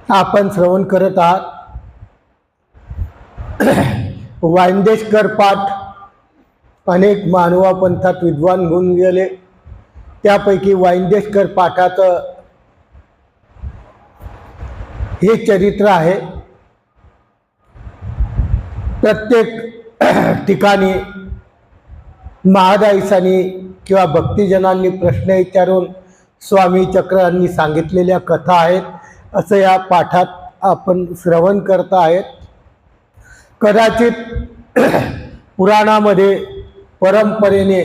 आपण श्रवण करत आहात वांदेशकर पाठ. अनेक मानवा पंथात विद्वान होऊन गेले, त्यापैकी वांदेशकर पाठाचं हे चरित्र आहे. प्रत्येक ठिकाणी महादाईसांनी किंवा भक्तिजनांनी प्रश्न विचारून स्वामी चक्रांनी सांगितलेल्या कथा आहेत, असं या पाठात आपण श्रवण करत आहेत. कदाचित पुराणामध्ये परंपरेने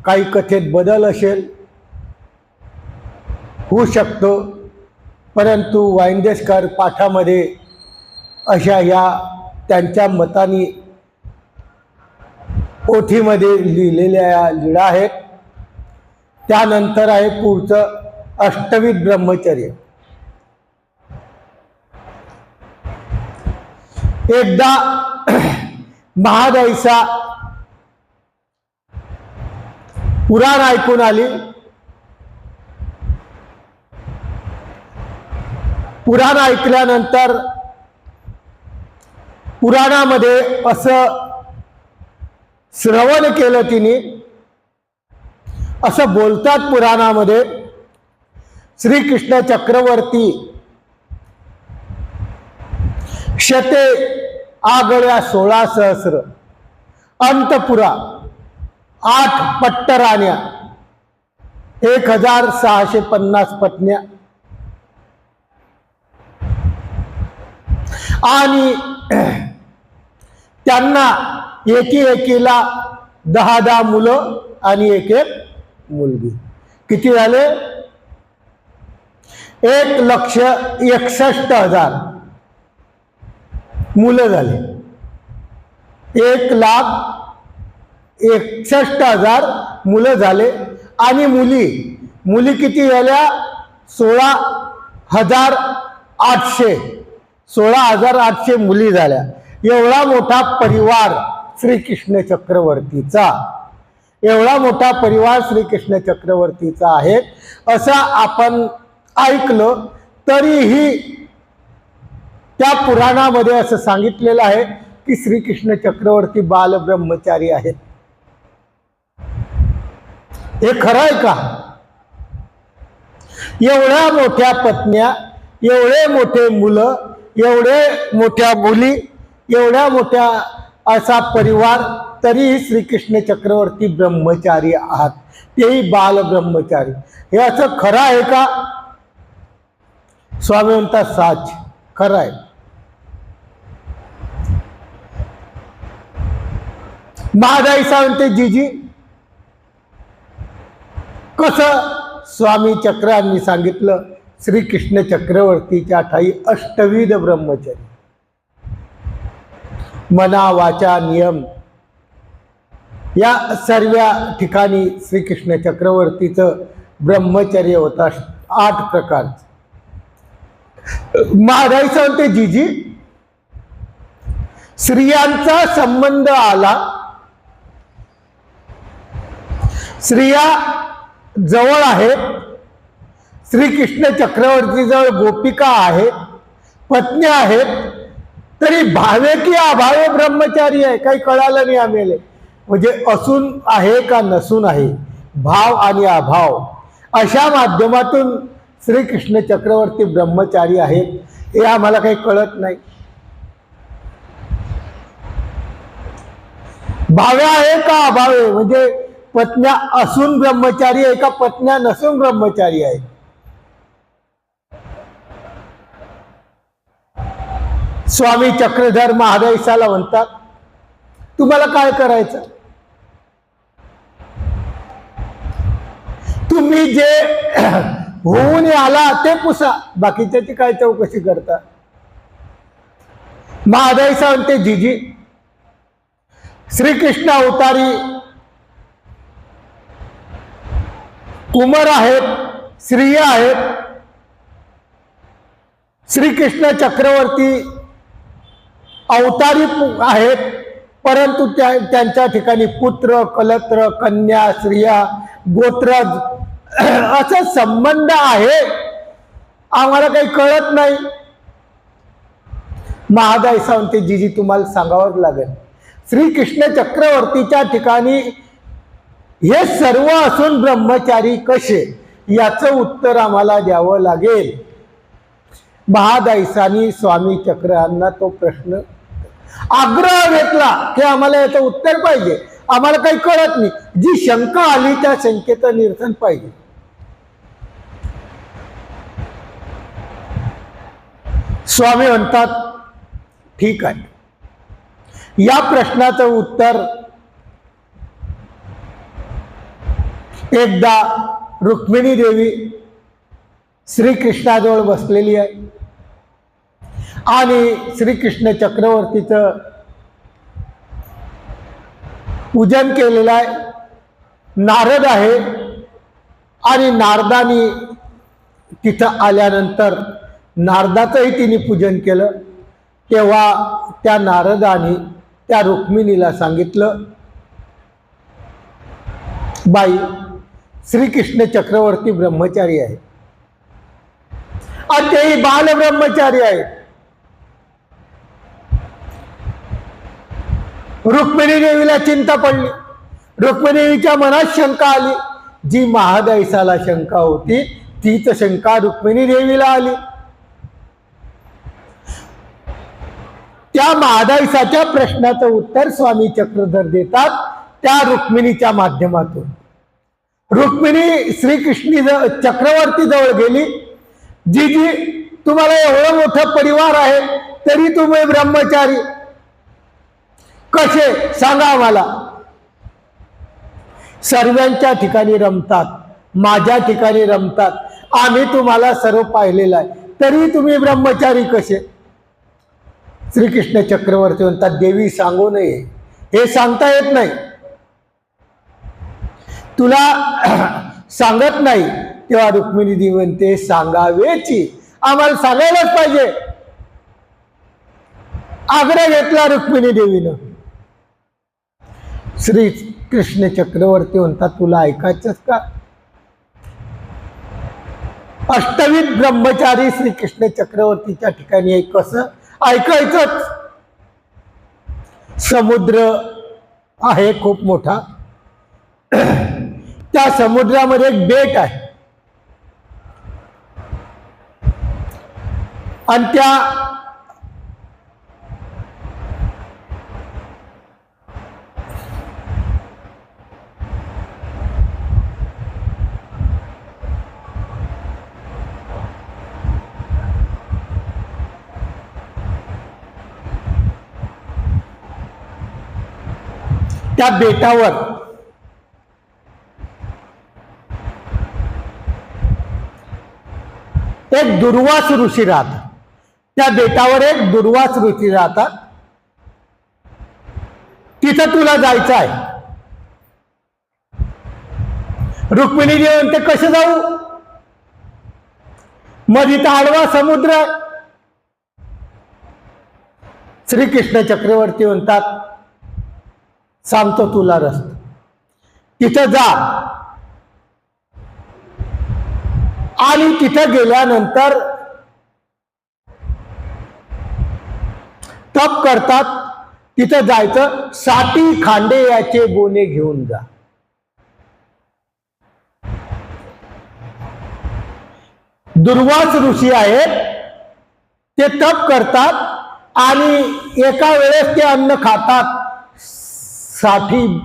काही कथेत बदल असेल, होऊ शकतो, परंतु वांदेशकर पाठामध्ये अशा या त्यांच्या मतानी पोथीमध्ये लिहिलेल्या या लीळा आहेत. त्यानंतर आहे पुढचं अष्टविध ब्रह्मचर्य. एकदा महादाईसा पुराण ऐकून आली. पुराण ऐकल्यानंतर पुराणामध्ये असं श्रवण केलं तिने. असं बोलतात पुराणामध्ये, श्रीकृष्ण चक्रवर्ती शते आगळ्या 16 सहस्र, अंतपुरा 8 पट्टराण्या, 1650 पत्न्या आणि त्यांना एकीला 10 मुलं आणि एक मुलगी. किती झाले? 1,61,000 मुलं झाले. 1,61,000 मुलं झाले. आणि मुली किती झाल्या? 16,800 मुली झाल्या. एवढा मोठा परिवार श्रीकृष्ण चक्रवर्तीचा, एवढा मोठा परिवार श्रीकृष्ण चक्रवर्तीचा आहे असं आपण ऐकलं. तरीही त्या पुराणामध्ये असं सांगितलेलं आहे की श्रीकृष्ण चक्रवर्ती बालब्रह्मचारी आहेत. हे खरं आहे का? एवढ्या मोठ्या पत्न्या, एवढे मोठे मुलं, एवढे मोठ्या मुली, एवढ्या मोठ्या असा परिवार, तरीही श्रीकृष्ण चक्रवर्ती ब्रह्मचारी आहात, तेही बालब्रह्मचारी. हे असं खरं आहे का? स्वामी म्हणतात साच खरं आहे. महादाईसा म्हणते जीजी कसं? स्वामी चक्रांनी सांगितलं श्रीकृष्ण चक्रवर्तीच्या ठाई अष्टविध ब्रह्मचर्य, मना वाचा नियम, या सर्व ठिकाणी श्रीकृष्ण चक्रवर्तीचं ब्रह्मचर्य होतं 8 प्रकारचं. महादाईसा म्हणते जीजी स्त्रियांचा संबंध आला, स्त्रिया जवळ आहेत, श्रीकृष्ण चक्रवर्ती जवळ गोपिका आहेत, पत्न्या आहेत, तरी भावे की अभावे ब्रह्मचारी आहे. काही कळालं नाही आम्हाला. म्हणजे असून आहे का नसून आहे, भाव आणि अभाव अशा माध्यमातून श्रीकृष्ण चक्रवर्ती ब्रह्मचारी आहेत हे आम्हाला काही कळत नाही. भावे आहे का अभावे, म्हणजे पत्न्या असून ब्रह्मचारी आहे का पत्न्या नसून ब्रह्मचारी आहे? स्वामी चक्रधर महादाईसाला म्हणतात तुम्हाला काय करायचं? तुम्ही जे होऊन आला ते पुसा, बाकीच्याची काय चौकशी करता? महादाईसा म्हणते जीजी श्रीकृष्ण अवतारी कुमार आहेत, स्त्रिया आहेत, श्रीकृष्ण चक्रवर्ती अवतारी आहेत, परंतु त्यांच्या ठिकाणी पुत्र, कलत्र, कन्या, स्त्रिया, गोत्र असा संबंध आहे, आम्हाला काही कळत नाही. महादायसा म्हणते जीजी तुम्हाला सांगावंच लागेल, श्रीकृष्ण चक्रवर्तीच्या ठिकाणी हे सर्व असून ब्रह्मचारी कसे, याचं उत्तर आम्हाला द्यावं लागेल. महादायसानी स्वामी चक्रांना तो प्रश्न आग्रह घेतला की आम्हाला याचं उत्तर पाहिजे, आम्हाला काही कळत नाही. जी शंका आली त्या शंकेचं निरसन पाहिजे. स्वामी म्हणतात ठीक आहे, या प्रश्नाचं उत्तर एकदा रुक्मिणी देवी श्रीकृष्णाजवळ बसलेली आहे आणि श्रीकृष्ण चक्रवर्तीचं पूजन केलेलं आहे. नारद आहे आणि नारदानी तिथं आल्यानंतर नारदाचंही तिने पूजन केलं. तेव्हा त्या नारदाने त्या रुक्मिणीला सांगितलं, बाई श्रीकृष्ण चक्रवर्ती ब्रह्मचारी आहे आणि तेही बाल ब्रह्मचारी आहे. रुक्मिणी देवीला चिंता पडली, रुक्मिणी देवीच्या मनात शंका आली. जी महादायसाला शंका होती तीच शंका रुक्मिणी देवीला आली. त्या महादायसाच्या प्रश्नाचं उत्तर स्वामी चक्रधर देतात त्या रुक्मिणीच्या माध्यमातून. रुक्मिणी श्रीकृष्णी चक्रवर्ती जवळ गेली, जी तुम्हाला एवढं मोठं परिवार आहे तरी तुम्ही ब्रह्मचारी कसे, सांगा आम्हाला. सर्वांच्या ठिकाणी रमतात, माझ्या ठिकाणी रमतात, आम्ही तुम्हाला सर्व पाहिलेलं आहे, तरी तुम्ही ब्रह्मचारी कसे. श्रीकृष्ण चक्रवर्ती म्हणतात, देवी सांगू नये, हे सांगता येत नाही, तुला सांगत नाही. तेव्हा रुक्मिणी देवी म्हणते, सांगावेची, आम्हाला सांगायलाच पाहिजे. आग्रह घेतला रुक्मिणी देवीनं. श्री कृष्ण चक्रवर्ती म्हणतात, तुला ऐकायचंच का. अष्टविध ब्रह्मचारी श्रीकृष्ण चक्रवर्तीच्या ठिकाणी आहे, कसं ऐकायचंच. समुद्र आहे खूप मोठा, त्या समुद्रामध्ये एक बेट आहे आणि त्या बेटावर एक दुर्वास ऋषी राहतात. त्या बेटावर एक दुर्वास ऋषी राहतात. तिथं तुला जायचं आहे. रुक्मिणी देवी म्हणते, कसं जाऊ, मग इथं आडवा समुद्र आहे. श्रीकृष्ण चक्रवर्ती म्हणतात, सांगतो तुला रस्ता, तिथं जा. आणि तिथं गेल्यानंतर तप करतात. तिथं जायचं, 60 खांडे याचे बोने घेऊन जा. दुर्वास ऋषी आहेत, ते तप करतात आणि एका वेळेस ते अन्न खातात 60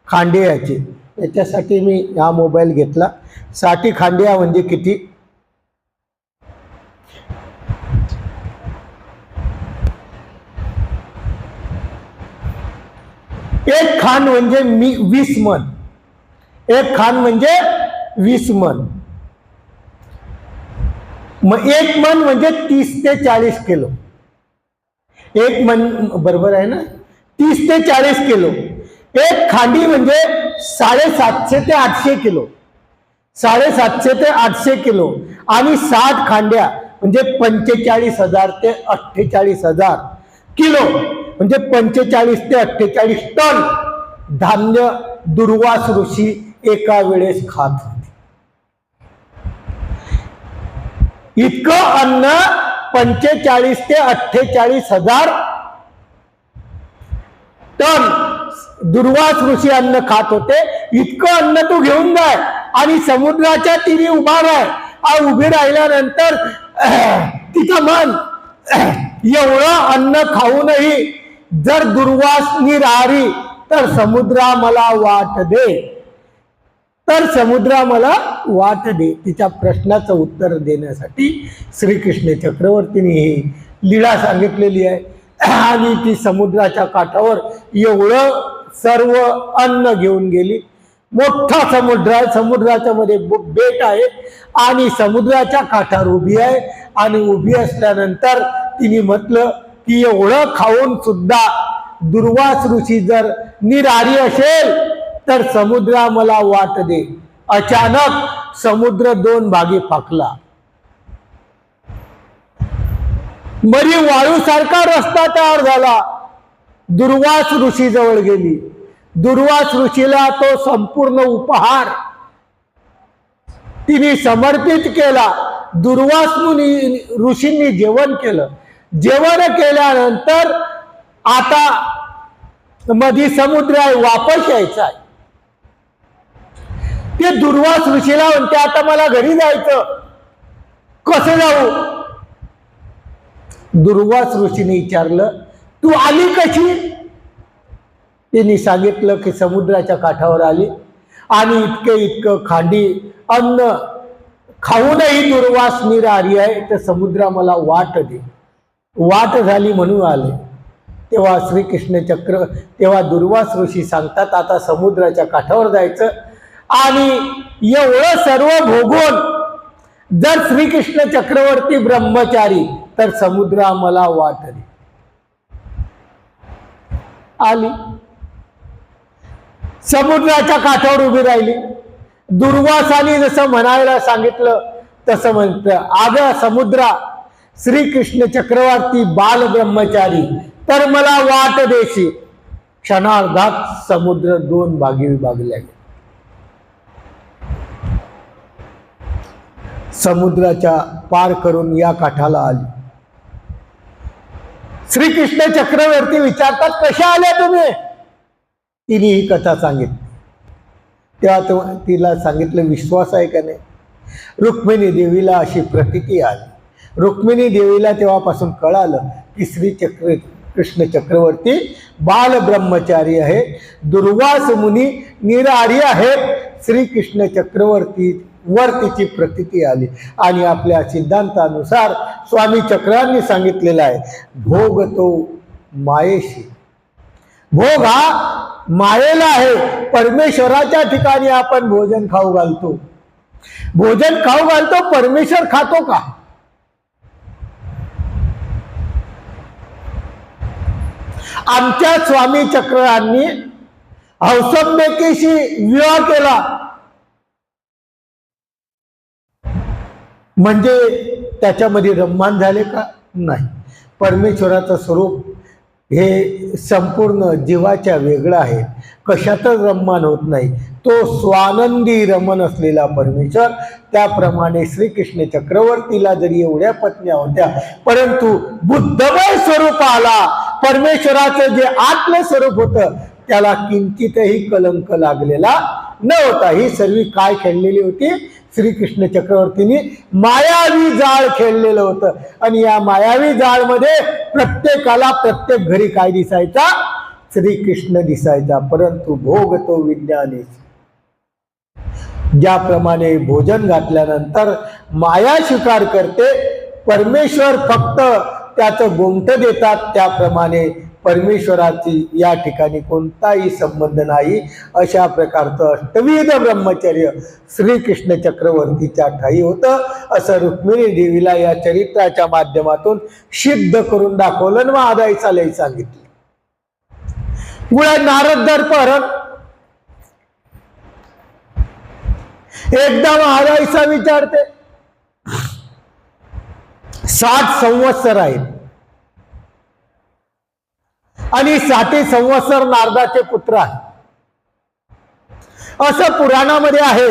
खांडे याचे. याच्यासाठी मी हा मोबाईल घेतला. 60 खांड्या म्हणजे किती, एक खांड म्हणजे 20 मन. एक खांड म्हणजे 20 मन. मग एक मन म्हणजे 30 ते 40 किलो. एक मन बरोबर आहे ना, 30 ते 40 किलो. एक खांडी म्हणजे 750 ते 800 किलो. 750 ते 800 किलो आणि 60 खांड्या म्हणजे 45,000 ते 48,000 किलो, म्हणजे 45 ते 48 टन धान्य दुर्वास ऋषी एका वेळेस खात होते. इतकं अन्न 45 ते 48 हजार टन दुर्वास ऋषी अन्न खात होते. इतकं अन्न तू घेऊन जाय आणि समुद्राच्या तीरी उभा राह. उभी राहिल्यानंतर तिथं मन एवढं अन्न खाऊनही जर दुर्वास निरारी तर समुद्रा मला वाट दे, तर समुद्रा मला वाट दे. तिच्या प्रश्नाचं उत्तर देण्यासाठी श्रीकृष्ण चक्रवर्तीने ही लीळा सांगितलेली आहे. आणि ती समुद्राच्या काठावर एवढं सर्व अन्न घेऊन गेली. मोठा समुद्र आहे, समुद्राच्या मध्ये बेट आहे आणि समुद्राच्या काठावर उभी आहे. आणि उभी असल्यानंतर तिने म्हटलं की एवढं खाऊन सुद्धा दुर्वास ऋषी जर निरारी असेल तर समुद्रा मला वाट दे. अचानक समुद्र 2 भागी फाकला. मरी वाळूसारखा रस्ता तयार झाला. दुर्वास ऋषी जवळ गेली. दुर्वास ऋषीला तो संपूर्ण उपहार तिने समर्पित केला. दुर्वास मुनी ऋषींनी जेवण केलं. जेवण केल्यानंतर आता मध्ये समुद्र आहे, वापस यायचा आहे. ते दुर्वास ऋषीला म्हणते आता मला घरी जायचं, कसं जाऊ? दुर्वास ऋषीने विचारलं तू आली कशी? तिने सांगितलं की समुद्राच्या काठावर आली आणि इतकं खांडी अन्न खाऊनही दुर्वास निरारी आहे, तर समुद्रा मला वाट दे. वाट झाली म्हणून आले. तेव्हा तेव्हा दुर्वास ऋषी सांगतात आता समुद्राच्या काठावर जायचं. आणि एवढं सर्व भोगून जर श्रीकृष्ण चक्रवर्ती ब्रह्मचारी तर समुद्रा मला वाट दे. आली, समुद्राच्या काठावर उभी राहिली. दुर्वासाने जसं म्हणायला सांगितलं तसं म्हणतं, आग समुद्रा, श्रीकृष्ण चक्रवर्ती बाल ब्रह्मचारी तर मला वाट देशी. क्षणार्धात समुद्र 2 भागी विभागला गेला. समुद्राच्या पार करून या काठाला आली. श्रीकृष्ण चक्रवर्ती विचारतात कशा आल्या तुम्ही? तिने ही कथा सांगितली. तेव्हा तिला सांगितलं विश्वास आहे का नाही? रुक्मिणी देवीला अशी प्रतीती आली. रुक्मिणी देवीला तेव्हापासून कळालं की कृष्ण चक्रवर्ती बाल ब्रह्मचारी आहे, दुर्वास मुनी निरारी आहे. श्रीकृष्ण चक्रवर्ती वर तिची प्रतीती आली. आणि आपल्या सिद्धांतानुसार स्वामी चक्रांनी सांगितलेलं आहे भोग तो मायेशी. भोग हा मायेला आहे. परमेश्वराच्या ठिकाणी आपण भोजन खाऊ घालतो. भोजन खाऊ घालतो, परमेश्वर खातो का? आमच्या स्वामी चक्रांनी हौसंबेकीशी विवाह केला म्हणजे त्याच्यामध्ये रम्मान झाले का? नाही. परमेश्वराचं स्वरूप हे संपूर्ण जीवाच्या वेगळं आहे, कशातच रम्मान होत नाही. तो स्वानंदी रमण असलेला परमेश्वर. त्याप्रमाणे श्रीकृष्ण चक्रवर्तीला जरी एवढ्या पत्न्या होत्या परंतु बुद्धमय स्वरूप आला. परमेश्वराचं जे आत्मस्वरूप होतं त्याला किंचितही कलंक लागलेला नव्हता. ही सर्व काय खेळलेली होती? श्रीकृष्ण चक्रवर्तींनी मायावी जाळ खेळलेलं होतं. आणि या मायावी जाळमध्ये प्रत्येकाला प्रत्येक घरी काय दिसायचा? श्रीकृष्ण दिसायचा. परंतु भोग तो विज्ञानी. ज्याप्रमाणे भोजन घातल्यानंतर माया स्वीकार करते, परमेश्वर फक्त त्याचं गोमट देतात, त्याप्रमाणे परमेश्वराची या ठिकाणी कोणताही संबंध नाही. अशा प्रकारचं अष्टविध ब्रह्मचर्य श्रीकृष्ण चक्रवर्तीच्या ठाई होतं. असं रुक्मिणी देवीला या चरित्राच्या माध्यमातून सिद्ध करून दाखवलं आणि महादाईचा लय सांगितलं. पुढे नारद दर्पहरण. एकदा महादाईचा विचारते 60 संवत्सर आहेत आणि 60 संवत्सर नारदाचे पुत्र आहे असं पुराणामध्ये आहे.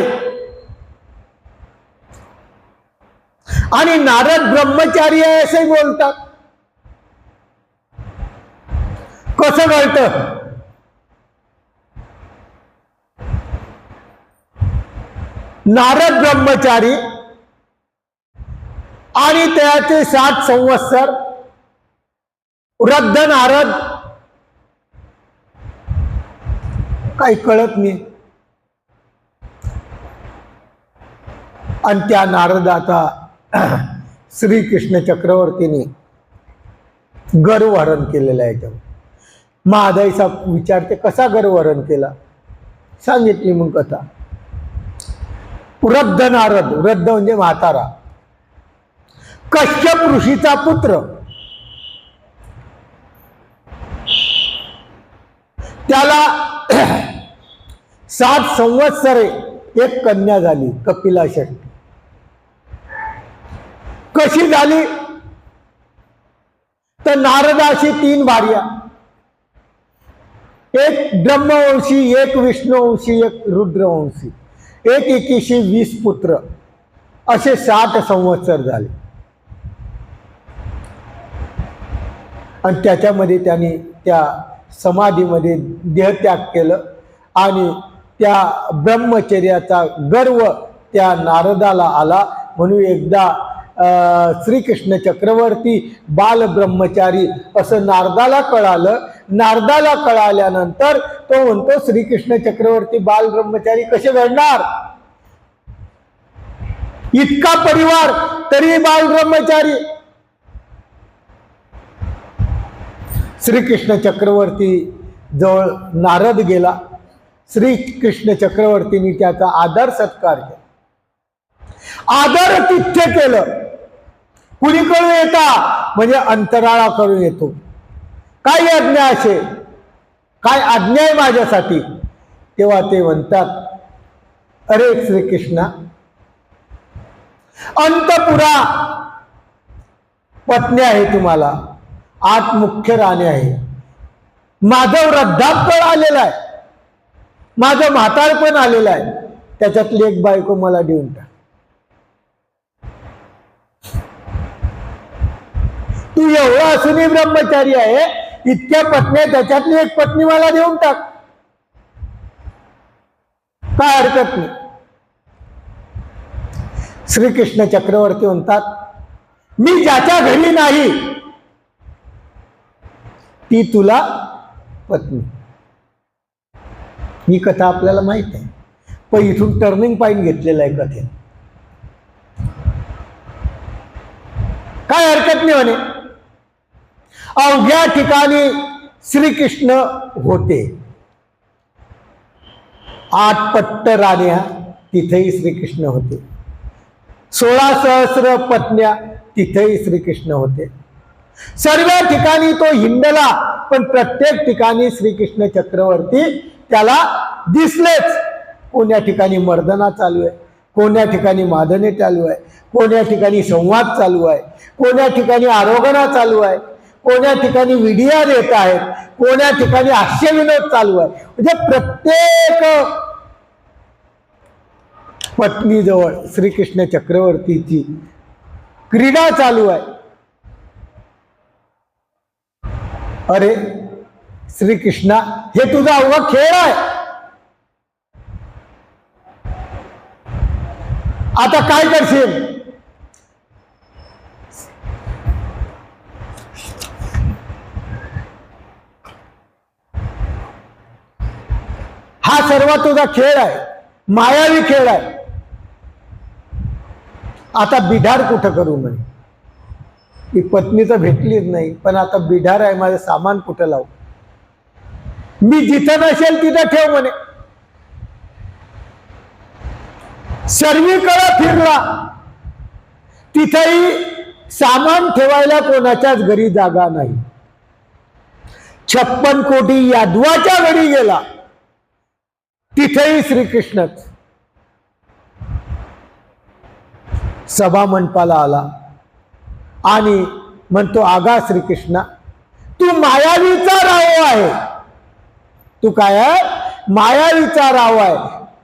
आणि नारद ब्रह्मचारी आहे असे बोलतात. कसं कळतं? नारद ब्रह्मचारी आणि त्याचे 7 संवत्सर वृद्ध नारद, काही कळत नाही. आणि त्या नारदाचा श्रीकृष्ण चक्रवर्तीने गर्वहरण केलेला आहे. महादाईचा विचारते कसा गर्वहरण केला, सांगितली मग कथा. वृद्ध नारद, वृद्ध म्हणजे म्हातारा, कश्यप ऋषीचा पुत्र, त्याला 7 संवत्सरे एक कन्या झाली, कपिला षष्ठी. कशी झाली तर नारदाशी 3 भार्या, एक ब्रह्मवंशी, एक विष्णुवंशी, एक रुद्रवंशी, एकीशी 20 पुत्र, असे 60 संवत्सर झाले. आणि त्याच्यामध्ये त्यांनी त्या समाधीमध्ये देहत्याग केलं आणि त्या ब्रह्मचर्याचा गर्व त्या नारदाला आला. म्हणून एकदा श्रीकृष्ण चक्रवर्ती बाल ब्रह्मचारी असं नारदाला कळालं. नारदाला कळाल्यानंतर तो म्हणतो श्रीकृष्ण चक्रवर्ती बाल ब्रह्मचारी कसे घडणार, इतका परिवार तरी बाल ब्रह्मचारी. श्रीकृष्ण चक्रवर्ती जवळ नारद गेला. श्रीकृष्ण चक्रवर्तींनी त्याचा आदर सत्कार केला. आदर तिथ्य केलं. कुणीकडून येता म्हणजे अंतराळाकडून येतो. काय आज्ञा असे, काय आज्ञा आहे माझ्यासाठी. तेव्हा ते म्हणतात, अरे श्रीकृष्णा, अंतपुरा पत्नी आहे तुम्हाला, 8 मुख्य राणे आहे, माझं वृद्धापण आलेलं आहे, माझं म्हातारपण आलेलं आहे, त्याच्यातली एक बायको मला देऊन टाक. तू एवढा असूनही ब्रह्मचारी आहे, इतक्या पत्नी, त्याच्यातली एक पत्नी मला देऊन टाक, काय हरकत नाही. श्रीकृष्ण चक्रवर्ती म्हणतात, मी ज्याच्या घरी नाही ती तुला पत्नी. ही कथा आपल्याला माहित आहे, पण इथून टर्निंग पॉइंट घेतलेला आहे कथेत. काय हरकत नाही म्हणे. अवघ्या ठिकाणी श्रीकृष्ण होते. 8 पट्ट राण्या, तिथेही श्रीकृष्ण होते. 16 सहस्र पत्न्या, तिथेही श्रीकृष्ण होते. सर्व ठिकाणी तो हिंडला, पण प्रत्येक ठिकाणी श्रीकृष्ण चक्रवर्ती त्याला दिसलेच. कोण्या ठिकाणी मर्दना चालू आहे, कोण्या ठिकाणी मादने चालू आहे, कोण्या ठिकाणी संवाद चालू आहे, कोण्या ठिकाणी आरोगणा चालू आहे, कोण्या ठिकाणी विडिया देत आहेत, कोण्या ठिकाणी हास्यविनोद चालू आहे. म्हणजे प्रत्येक पत्नीजवळ श्रीकृष्ण चक्रवर्तीची क्रीडा चालू आहे. अरे श्रीकृष्णा, हे तुझा अवघा खेळ आहे. आता काय करशील. हा सर्व तुझा खेळ आहे, मायावी खेळ आहे. आता बिढार कुठं करू म्हणे. ती पत्नी तर भेटलीच नाही, पण आता बिढार आहे, माझं सामान कुठं लावू. मी जिथं नसेल तिथं ठेव म्हणे. सर्वीकडे फिरला, तिथेही सामान ठेवायला कोणाच्याच घरी जागा नाही. 56 कोटी यादवाच्या घरी गेला, तिथेही श्रीकृष्णच. सभा मंडपाला आला आणि म्हणतो, आगा श्रीकृष्णा, तू मायावीचा राव आहे. तू काय आहे, मायावीचा राव आहे.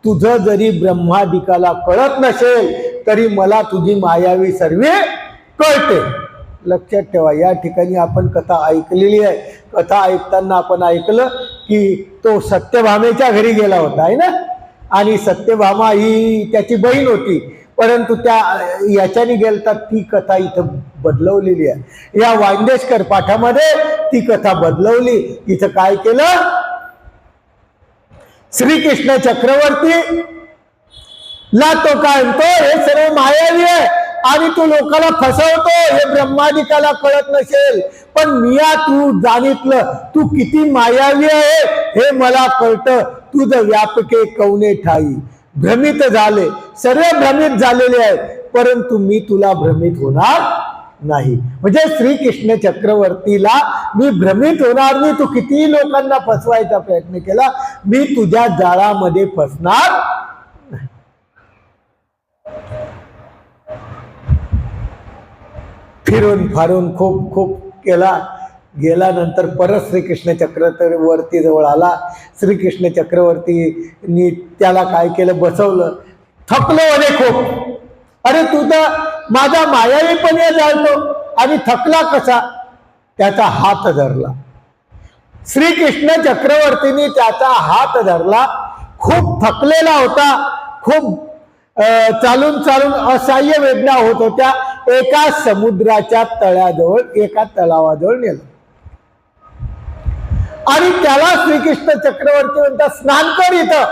तुझं जरी ब्रह्मादिकाला कळत नसेल तरी मला तुझी मायावी सर्वे कळते. लक्षात ठेवा, या ठिकाणी आपण कथा ऐकलेली आहे. कथा ऐकताना आपण ऐकलं की तो सत्यभामेच्या घरी गेला होता आहे ना, आणि सत्यभामा ही त्याची बहीण होती, परंतु त्या याच्याने गेलता. ती कथा इथं बदलवलेली आहे. या वांदेशकर पाठामध्ये ती कथा बदलवली. इथं काय केलं, श्रीकृष्ण चक्रवर्ती ला तो काय म्हणतो, हे सर्व मायावी आहे आणि तू लोकांना फसवतो, हे ब्रह्मादिकाला कळत नसेल, पण मिया तू जाणितलं, तू किती मायावी आहे हे मला कळतं. तुझ व्यापके कवने ठाई. भ्रमित झाले, सर्व भ्रमित झालेले आहेत, परंतु मी तुला भ्रमित होणार नाही. म्हणजे श्रीकृष्ण चक्रवर्तीला मी भ्रमित होणार नाही. तू किती लोकांना फसवायचा प्रयत्न केला, मी तुझ्या जाळामध्ये फसणार नाही. फिरून फारून खूप खूप केला. गेल्यानंतर परत श्रीकृष्ण चक्रवर्ती जवळ आला. श्रीकृष्ण चक्रवर्तीनी त्याला काय केलं, बसवलं. थकलो अरे खूप, अरे तू तर माझा मायावीपणे जाळतो आणि थकला कसा. त्याचा हात धरला. श्रीकृष्ण चक्रवर्तीने त्याचा हात धरला. खूप थकलेला होता, खूप चालून चालून असह्य वेदना होत होत्या. एका समुद्राच्या तळ्याजवळ, एका तलावाजवळ नेलं आणि त्याला श्रीकृष्ण चक्रवर्ती म्हणतात, स्नान कर इथं.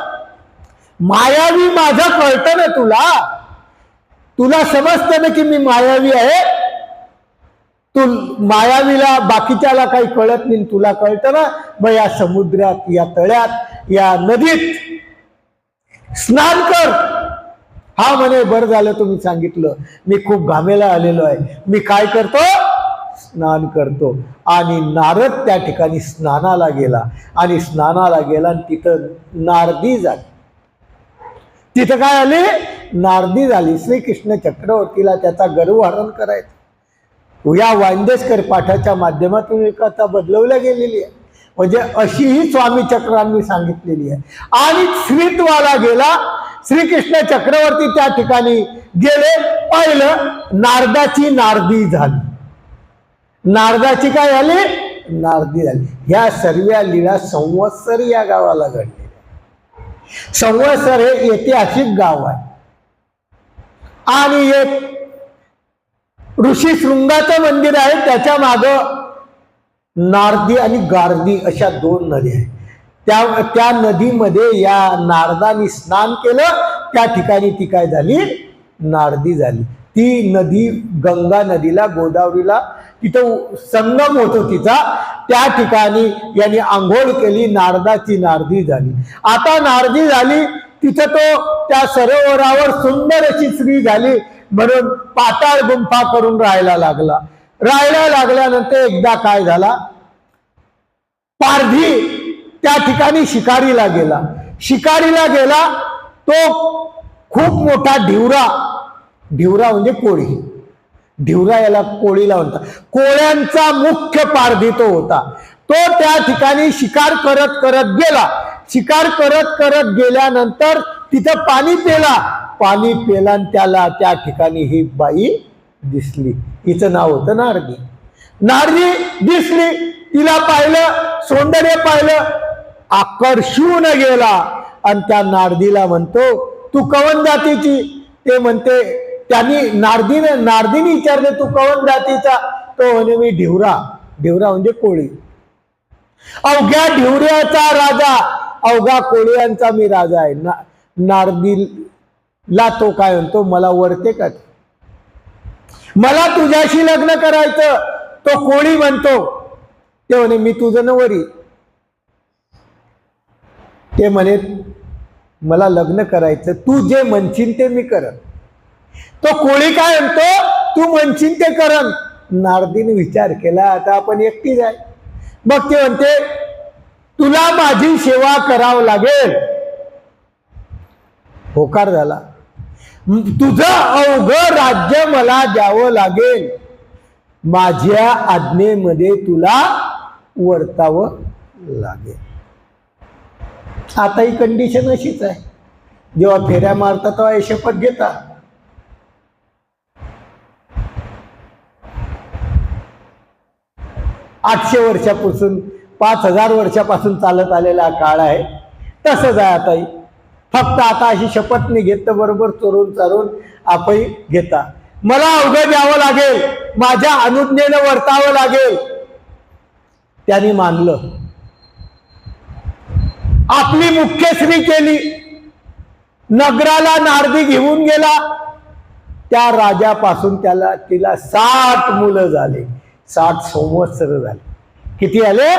मायावी माझं कळतं ना तुला, तुला समजतं ना की मी मायावी आहे. तू मायावीला बाकीच्याला काही कळत नाही, तुला कळतं ना. मग या समुद्रात, या तळ्यात, या नदीत स्नान कर. हा म्हणे, बरं झालं तुम्ही सांगितलं, मी खूप घामेला आलेलो आहे, मी काय करतो, स्नान करतो. आणि नारद त्या ठिकाणी स्नानाला गेला आणि स्नानाला गेला आणि तिथं नारदी झाली. तिथं काय आली, नारदी झाली. श्रीकृष्ण चक्रवर्तीला त्याचा गर्वहरण करायचं. या वांदेशकर पाठाच्या माध्यमातून एक कथा बदलवल्या गेलेली आहे. म्हणजे अशीही स्वामी चक्रांनी सांगितलेली आहे. आणि श्रीत्वाला गेला. श्रीकृष्ण चक्रवर्ती त्या ठिकाणी गेले, पाहिलं, नारदाची नारदी झाली. नारदाची काय झाली, नारदी झाली. ह्या सर्व लीला संवत्सर या गावाला घडलेल्या. संवत्सर हे ऐतिहासिक गाव आहे आणि एक ऋषी शृंगाचं मंदिर आहे. त्याच्या मागं नारदी आणि गारदी अशा दोन नद्या आहेत. त्या नदीमध्ये या नारदानी स्नान केलं. त्या ठिकाणी ती काय झाली, नारदी झाली. ती नदी गंगा नदीला, गोदावरीला तिथं संगम होतो तिचा. त्या ठिकाणी यांनी आंघोळ केली, नारदाची नारदी झाली. आता नारदी झाली तिथं तो त्या सरोवरावर सुंदर अशी स्त्री झाली, म्हणून पाताळ गुंफा करून राहायला लागला. राहायला लागल्यानंतर एकदा काय झाला, पारधी त्या ठिकाणी शिकारीला गेला. शिकारीला गेला तो खूप मोठा ढिवरा, ढिवरा म्हणजे कोळी, ढिवरा याला कोळीला म्हणतात. कोळ्यांचा मुख्य पारधी तो होता. तो त्या ठिकाणी शिकार करत करत गेला. शिकार करत करत गेल्यानंतर तिथं पाणी पेला. पाणी पेला आणि त्याला त्या ठिकाणी ही बाई दिसली. हिचं नाव होतं नारदी. नारदी दिसली, तिला पाहिलं, सौंदर्य पाहिलं, आकर्षून गेला आणि त्या नारदीला म्हणतो, तू कवन जातीची. ते म्हणते, त्यांनी नारदीने विचारले, तू कवन जातीचा. तो म्हणे, मी ढिवरा. ढिवरा म्हणजे कोळी. अवघ्या ढिवऱ्याचा राजा, अवघा कोळ्यांचा मी राजा आहे. नारदीला तो काय म्हणतो, मला वरते का, मला तुझ्याशी लग्न करायचं. तो कोळी म्हणतो, ते म्हणे, मी तुझं नवरी. ते म्हणे, मला लग्न करायचं, तू जे म्हणशील ते मी करन. तो कोळी काय म्हणतो, तू म्हणशील ते करन. नारदीने विचार केला, आता आपण एकटीच आहे. मग ते म्हणते, तुला माझी सेवा करावं लागेल. होकार झाला. तुझं अवघं राज्य मला द्यावं लागेल. माझ्या आज्ञेमध्ये तुला वर्तावं लागेल. आता ही कंडिशन अशीच आहे. जेव्हा फेऱ्या मारता तेव्हा शपथ घेता, 800 वर्षापासून 5000 वर्षापासून चालत आलेला काळ आहे. तसंच आहे आताही. फक्त आता अशी शपथ नाही घेत बरोबर चोरून चारून आपही घेता. मला अवघं द्यावं लागेल, माझ्या अनुज्ञेनं वर्तावं लागेल. त्यांनी मानलं. आपली मुख्यश्री केली. नगराला नारदी घेऊन गेला. त्या राजापासून तिला 60 मुलं झाले. 60 संवत्सर झाले. किती आले?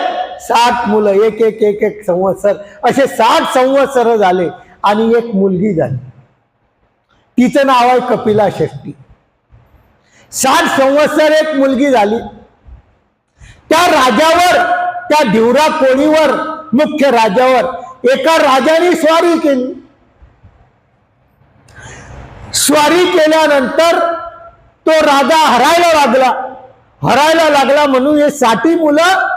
60 मुलं. एक एक एक एक संवत्सर असे 60 संवत्सर झाले. आणि एक मुलगी झाली. तिचं नाव आहे कपिला षष्ठी. 60 संवत्सर एक मुलगी झाली. त्या राजावर, त्या धिवरा कोळीवर, मुख्य राजावर एका राजाने स्वारी केली. स्वारी केल्यानंतर तो राजा हरायला लागला म्हणून हे 60 मुलं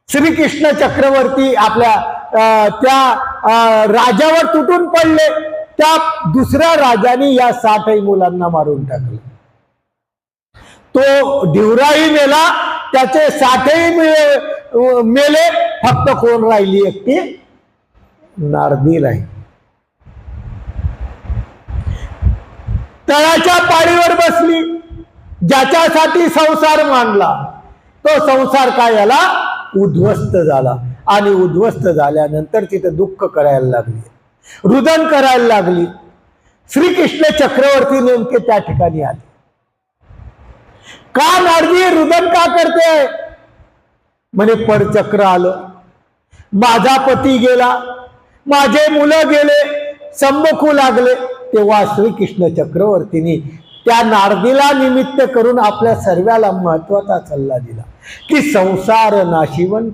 श्रीकृष्ण चक्रवर्ती आपल्या त्या राजावर तुटून पडले. त्या दुसऱ्या राजाने या 60 मुलांना मारून टाकले. तो धिवराही मेला, त्याचे 60ही मेले. फक्त कोण राहिली? एकटी नारदी राहिली. तळाच्या पाळीवर बसली. ज्याच्यासाठी संसार मांडला तो संसार काय झाला? उद्ध्वस्त झाला. आणि उद्ध्वस्त झाल्यानंतर तिथे दुःख करायला लागली, रुदन करायला लागली. श्रीकृष्ण चक्रवर्ती नेमके त्या ठिकाणी आले. का नारदी रुदन का करते? म्हणे परचक्र आलं, माझा पती गेला, माझे मुलं गेले, संमुखू लागले. तेव्हा श्रीकृष्ण चक्रवर्तींनी त्या नारदीला निमित्त करून आपल्या सर्वाला महत्वाचा सल्ला दिला की संसार नाशिवंत.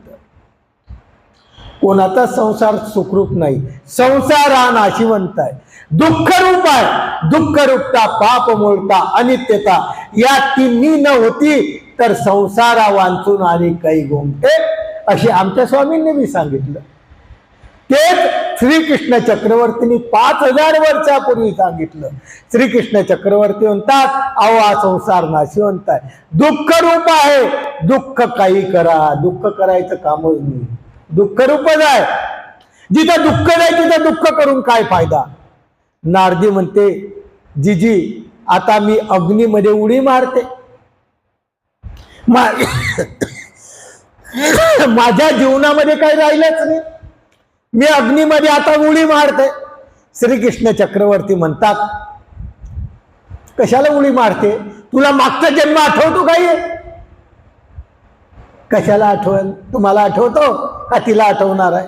कोणाचा संसार सुखरूप नाही. संसार हा नाशिवंत आहे, दुःखरूप आहे. दुःखरूपता, पाप मूळता, अनित्यता या तिन्ही न होती तर संसारा वांचून आणि काही गोमटे, असे आमच्या स्वामींनी मी सांगितलं. तेच श्रीकृष्ण चक्रवर्तींनी 5000 वर्षापूर्वी सांगितलं. श्रीकृष्ण चक्रवर्ती म्हणतात, अहो हा संसार नाशिवंत आहे, दुःख रूप आहे. दुःख काही करा, दुःख करायचं कामच नाही. दुःख रूपच आहे. जिथं दुःख नाही तिथं दुःख करून काय फायदा? नारदी म्हणते, जीजी आता मी अग्नीमध्ये उडी मारते. माझ्या जीवनामध्ये काही राहिलंच नाही. मी अग्नीमध्ये आता उडी मारते. श्रीकृष्ण चक्रवर्ती म्हणतात, कशाला उडी मारते? तुला मागचा जन्म आठवतो काही? कशाला आठवण? तुम्हाला आठवतो का तिला आठवणार आहे?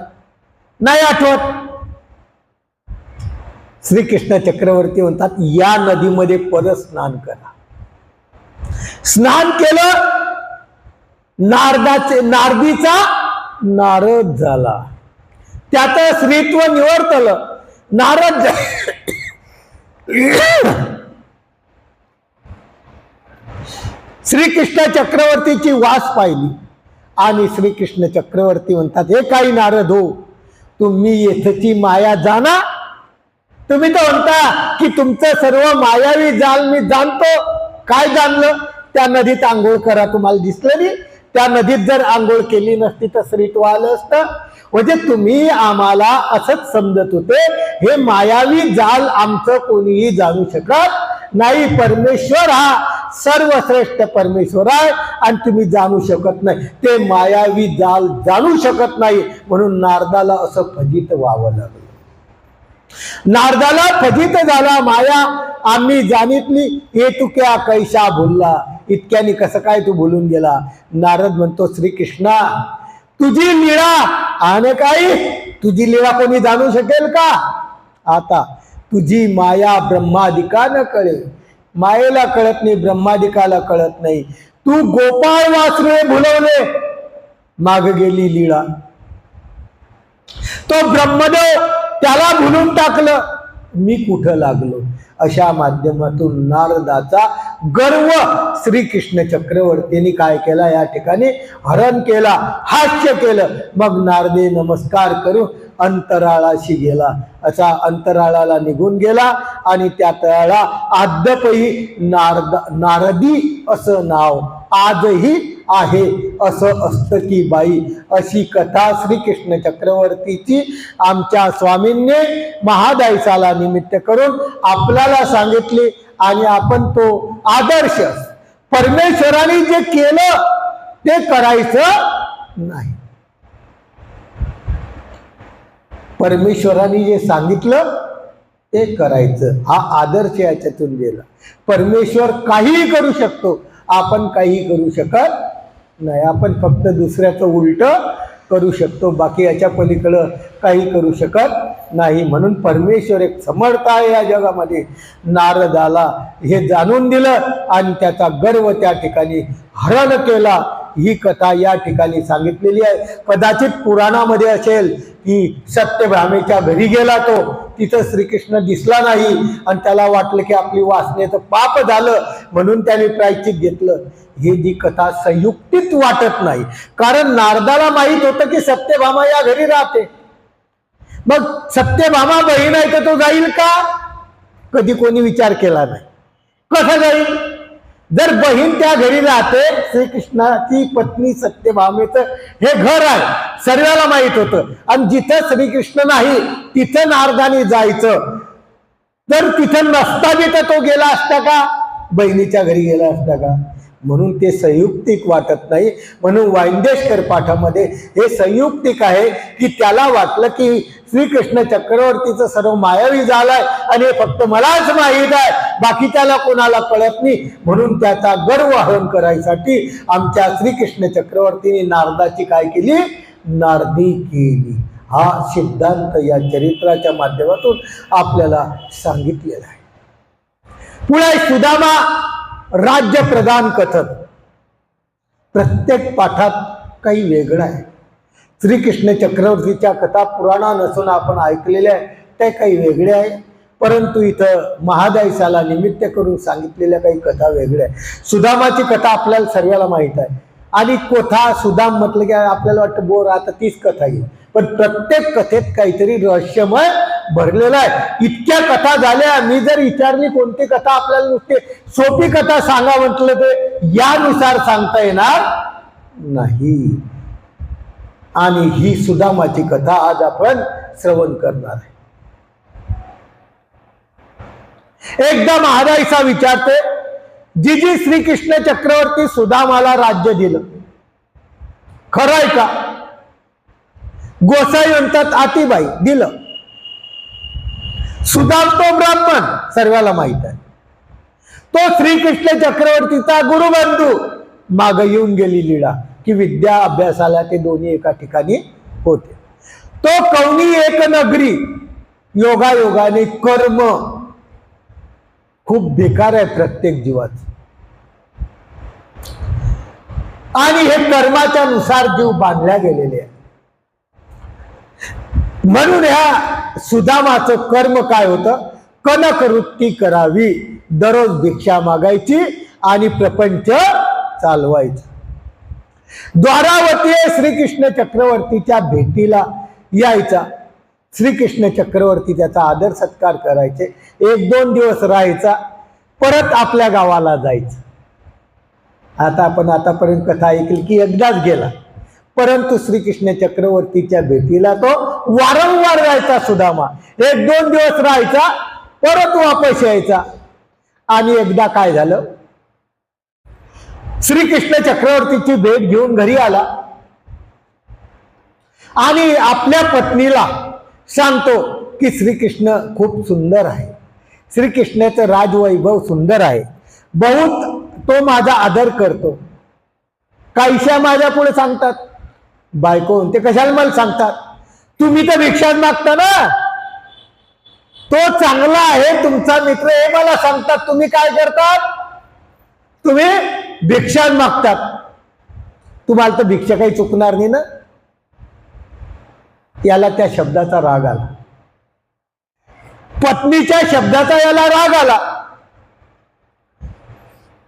नाही आठवत. श्रीकृष्ण चक्रवर्ती म्हणतात, या नदीमध्ये परत स्नान करा. स्नान केलं. नारदीचा नारद झाला. त्याचं स्त्रीत्व निवर्तलं. नारद श्रीकृष्ण चक्रवर्तीची वास पाहिली आणि श्रीकृष्ण चक्रवर्ती म्हणतात, हे काही नारद हो, तुम्ही येथची माया जाणा. तुम्ही तर म्हणता की तुमचं सर्व मायावी जाल मी जाणतो. काय जाणलं? त्या नदीत आंघोळ करा. तुम्हाला दिसलं नाही? त्या नदीत जर आंघोळ केली नसती तर स्त्रीत्व आलं असतं. म्हणजे तुम्ही आम्हाला असंच समजत होते, हे मायावी जाल आमचं कोणीही जाणू शकत नाही. परमेश्वर हा सर्वश्रेष्ठ परमेश्वर आहे आणि तुम्ही जाणू शकत नाही. ते मायावी जाल जाणू शकत नाही. म्हणून नारदाला असं फजित व्हावं लागलं. नारदाला फजित झाला. माया आम्ही जाणितली, हे तू क्या कैसा भुलला? इतक्यानी कसं काय तू भुलून गेला? नारद म्हणतो, श्रीकृष्णा तुझी लीळा आणि काही, तुझी लीळा कोणी जाणू शकेल का? आता तुझी माया ब्रह्मादिका न कळे. मायेला कळत नाही, ब्रह्मादिकाला कळत नाही. तू गोपाळ वासरे भुलवले, माग गेली लीळा. तो ब्रह्मदेव त्याला भुलून टाकलं, मी कुठं लागलो? अशा माध्यमातून नारदाचा गर्व श्रीकृष्ण चक्रवर्तींनी काय केला? या ठिकाणी हरण केला, हास्य केलं. मग नारदे नमस्कार करून अंतराळाशी गेला. असा अंतराळाला निघून गेला आणि त्या तळाला अद्यापही नारदी असं नाव आजही आहे असं असतं की बाई. अशी कथा श्रीकृष्ण चक्रवर्तीची आमच्या स्वामींनी महादायसाला निमित्त करून आपल्याला सांगितली. आणि आपण तो आदर्श परमेश्वराने जे केलं ते करायचं नाही. परमेश्वराने जे सांगितलं ते करायचं, हा आदर्श याच्यातून गेला. परमेश्वर काहीही करू शकतो, आपण काही करू शकत नाही. आपण फक्त दुसऱ्याचं उलट करू शकतो, बाकी याच्या पलीकडं काही करू शकत नाही. म्हणून परमेश्वर एक समर्थ आहे या जगामध्ये. नारदाला हे जाणून दिलं आणि त्याचा गर्व त्या ठिकाणी हरण केला. ही कथा या ठिकाणी सांगितलेली आहे. कदाचित पुराणामध्ये असेल की सत्यभामेच्या घरी गेला तो, तिथं श्रीकृष्ण दिसला नाही आणि त्याला वाटलं की आपली वासनेचं पाप झालं म्हणून त्याने प्रायश्चित घेतलं. ही जी कथा संयुक्तित वाटत नाही, कारण नारदाला माहित होतं की सत्यभामा या घरी राहते. मग सत्यभामा बहीण आहे तर तो जाईल का? कधी कोणी विचार केला नाही. कसं जाईल? जर बहीण त्या घरी राहते, श्रीकृष्णाची पत्नी सत्यभामेचं हे घर आहे सर्वाला माहित होतं. आणि जिथं श्रीकृष्ण नाही तिथं नारदाने जायचं. तर तिथं नसता तिथं तो गेला असता का? बहिणीच्या घरी गेला असता का? म्हणून ते संयुक्तिक वाटत नाही. म्हणून वाइंदेश्वर पाठामध्ये हे संयुक्तिक आहे की त्याला वाटलं की श्रीकृष्ण चक्रवर्तीचं सर्व मायावी झालाय आणि हे फक्त मलाच माहीत आहे, बाकी त्याला कोणाला कळत नाही. म्हणून त्याचा गर्व हरण करायसाठी आमच्या श्रीकृष्ण चक्रवर्तीने नारदाची काय केली? नारदी केली. हा सिद्धांत या चरित्राच्या माध्यमातून आपल्याला सांगितलेला आहे. पुढे सुदामा राज्य प्रदान कथन. प्रत्येक पाठात काही वेगळं आहे. श्रीकृष्ण चक्रवर्तीच्या कथा पुराणा नसून आपण ऐकलेल्या आहे त्या काही वेगळ्या आहे, परंतु इथं महादायसाला निमित्त करून सांगितलेल्या काही कथा वेगळ्या आहे. सुदामाची कथा आपल्याला सर्वाला माहीत आहे आणि कथा सुदाम म्हटलं की आपल्याला वाटतं बोर आता तीच कथा येईल, पण प्रत्येक कथेत काहीतरी रहस्यमय भरलेलं आहे. इतक्या कथा झाल्या, मी जर विचारली कोणती कथा आपल्याला नुसते सोपी कथा सांगा म्हटलं तर यानुसार सांगता येणार नाही. आणि ही सुदामाची कथा आज आपण श्रवण करणार आहे. एकदा महादायसा विचारते, जी श्रीकृष्ण चक्रवर्ती सुदामाला राज्य दिलं खरंय का? गोसाई म्हणतात आतीबाई दिलं. सुदाम तो ब्राह्मण सर्वाला माहित आहे. तो श्रीकृष्ण चक्रवर्तीचा गुरुबंधू. माग येऊन गेली लीळा की विद्या अभ्यासाला ते दोन्ही एका ठिकाणी होते. तो कौनी एक नगरी. योगायोगाने कर्म खूप बेकार आहे प्रत्येक जीवात आणि हे कर्माच्या नुसार जीव बांधल्या गेलेले आहे. म्हणून ह्या सुदामाचं कर्म काय होतं? कनकवृत्ती करावी, दररोज भिक्षा मागायची आणि प्रपंच चालवायचा. द्वारावती श्रीकृष्ण चक्रवर्तीच्या भेटीला यायचा. श्रीकृष्ण चक्रवर्ती त्याचा आदर सत्कार करायचे. 1-2 दिवस राहायचा, परत आपल्या गावाला जायचं. आता आपण आतापर्यंत कथा ऐकली की एकदाच गेला, परंतु श्रीकृष्ण चक्रवर्तीच्या भेटीला तो वारंवार जायचा. सुदामा 1-2 दिवस राहायचा, परत वापस यायचा. आणि एकदा काय झालं, श्रीकृष्ण चक्रवर्तीची भेट घेऊन घरी आला आणि आपल्या पत्नीला सांगतो की श्रीकृष्ण खूप सुंदर आहे, श्रीकृष्णाचं राजवैभव सुंदर आहे, बहुत तो माझा आदर करतो. काहीशा माझ्या पुढे सांगतात. बायको ते कशाला मला सांगतात? तुम्ही तर भिक्षा मागता ना, तो चांगला आहे तुमचा मित्र हे मला सांगतात, तुम्ही काय करतात? तुम्ही भिक्षा मागतात. तुम्हाला तर भिक्षा काही चुकणार नाही ना. याला त्या शब्दाचा राग आला, पत्नीच्या शब्दाचा याला राग आला.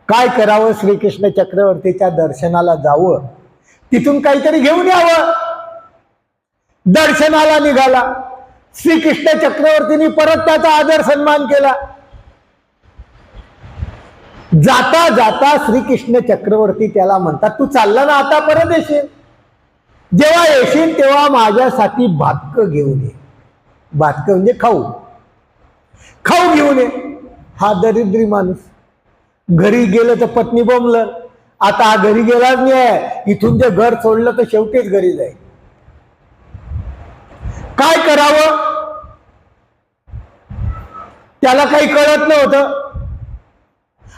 काय करावं? श्रीकृष्ण चक्रवर्तीच्या दर्शनाला जावं, तिथून काहीतरी घेऊन यावं. दर्शनाला निघाला. श्रीकृष्ण चक्रवर्तीने परत त्याचा आदर सन्मान केला. जाता जाता श्रीकृष्ण चक्रवर्ती त्याला म्हणतात, तू चालला ना आता परत येशील, जेव्हा येशील तेव्हा माझ्यासाठी भातकं घेऊन ये. भातकं म्हणजे खाऊ, खाऊ घेऊन ये. हा दरिद्री माणूस घरी गेलं तर पत्नी बोंबलं, आता हा घरी गेलाच नाही, इथून ते घर सोडलं तर शेवटीच घरी जाईल. काय करावं त्याला काही कळत नव्हतं.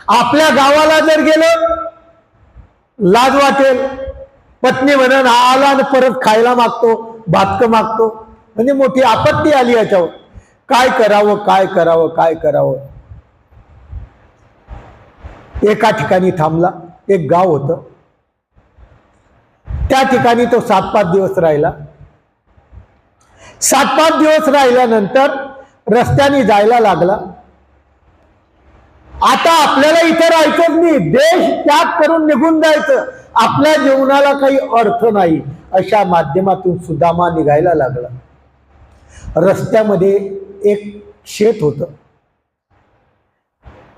आपल्या गावाला जर गेलं लाज वाटेल, पत्नी म्हणून आला आणि परत खायला मागतो, भातकं मागतो, म्हणजे मोठी आपत्ती आली याच्यावर. काय करावं काय करावं काय करावं. एका ठिकाणी थांबला, एक गाव होतं, त्या ठिकाणी तो 7-5 दिवस राहिला. 7-5 दिवस राहिल्यानंतर रस्त्याने जायला लागला. आता आपल्याला इथे राहायचंच नाही, देश त्याग करून निघून जायचं, आपल्या जीवनाला काही अर्थ नाही, अशा माध्यमातून सुदामा निघायला लागला. रस्त्यामध्ये एक शेत होतं,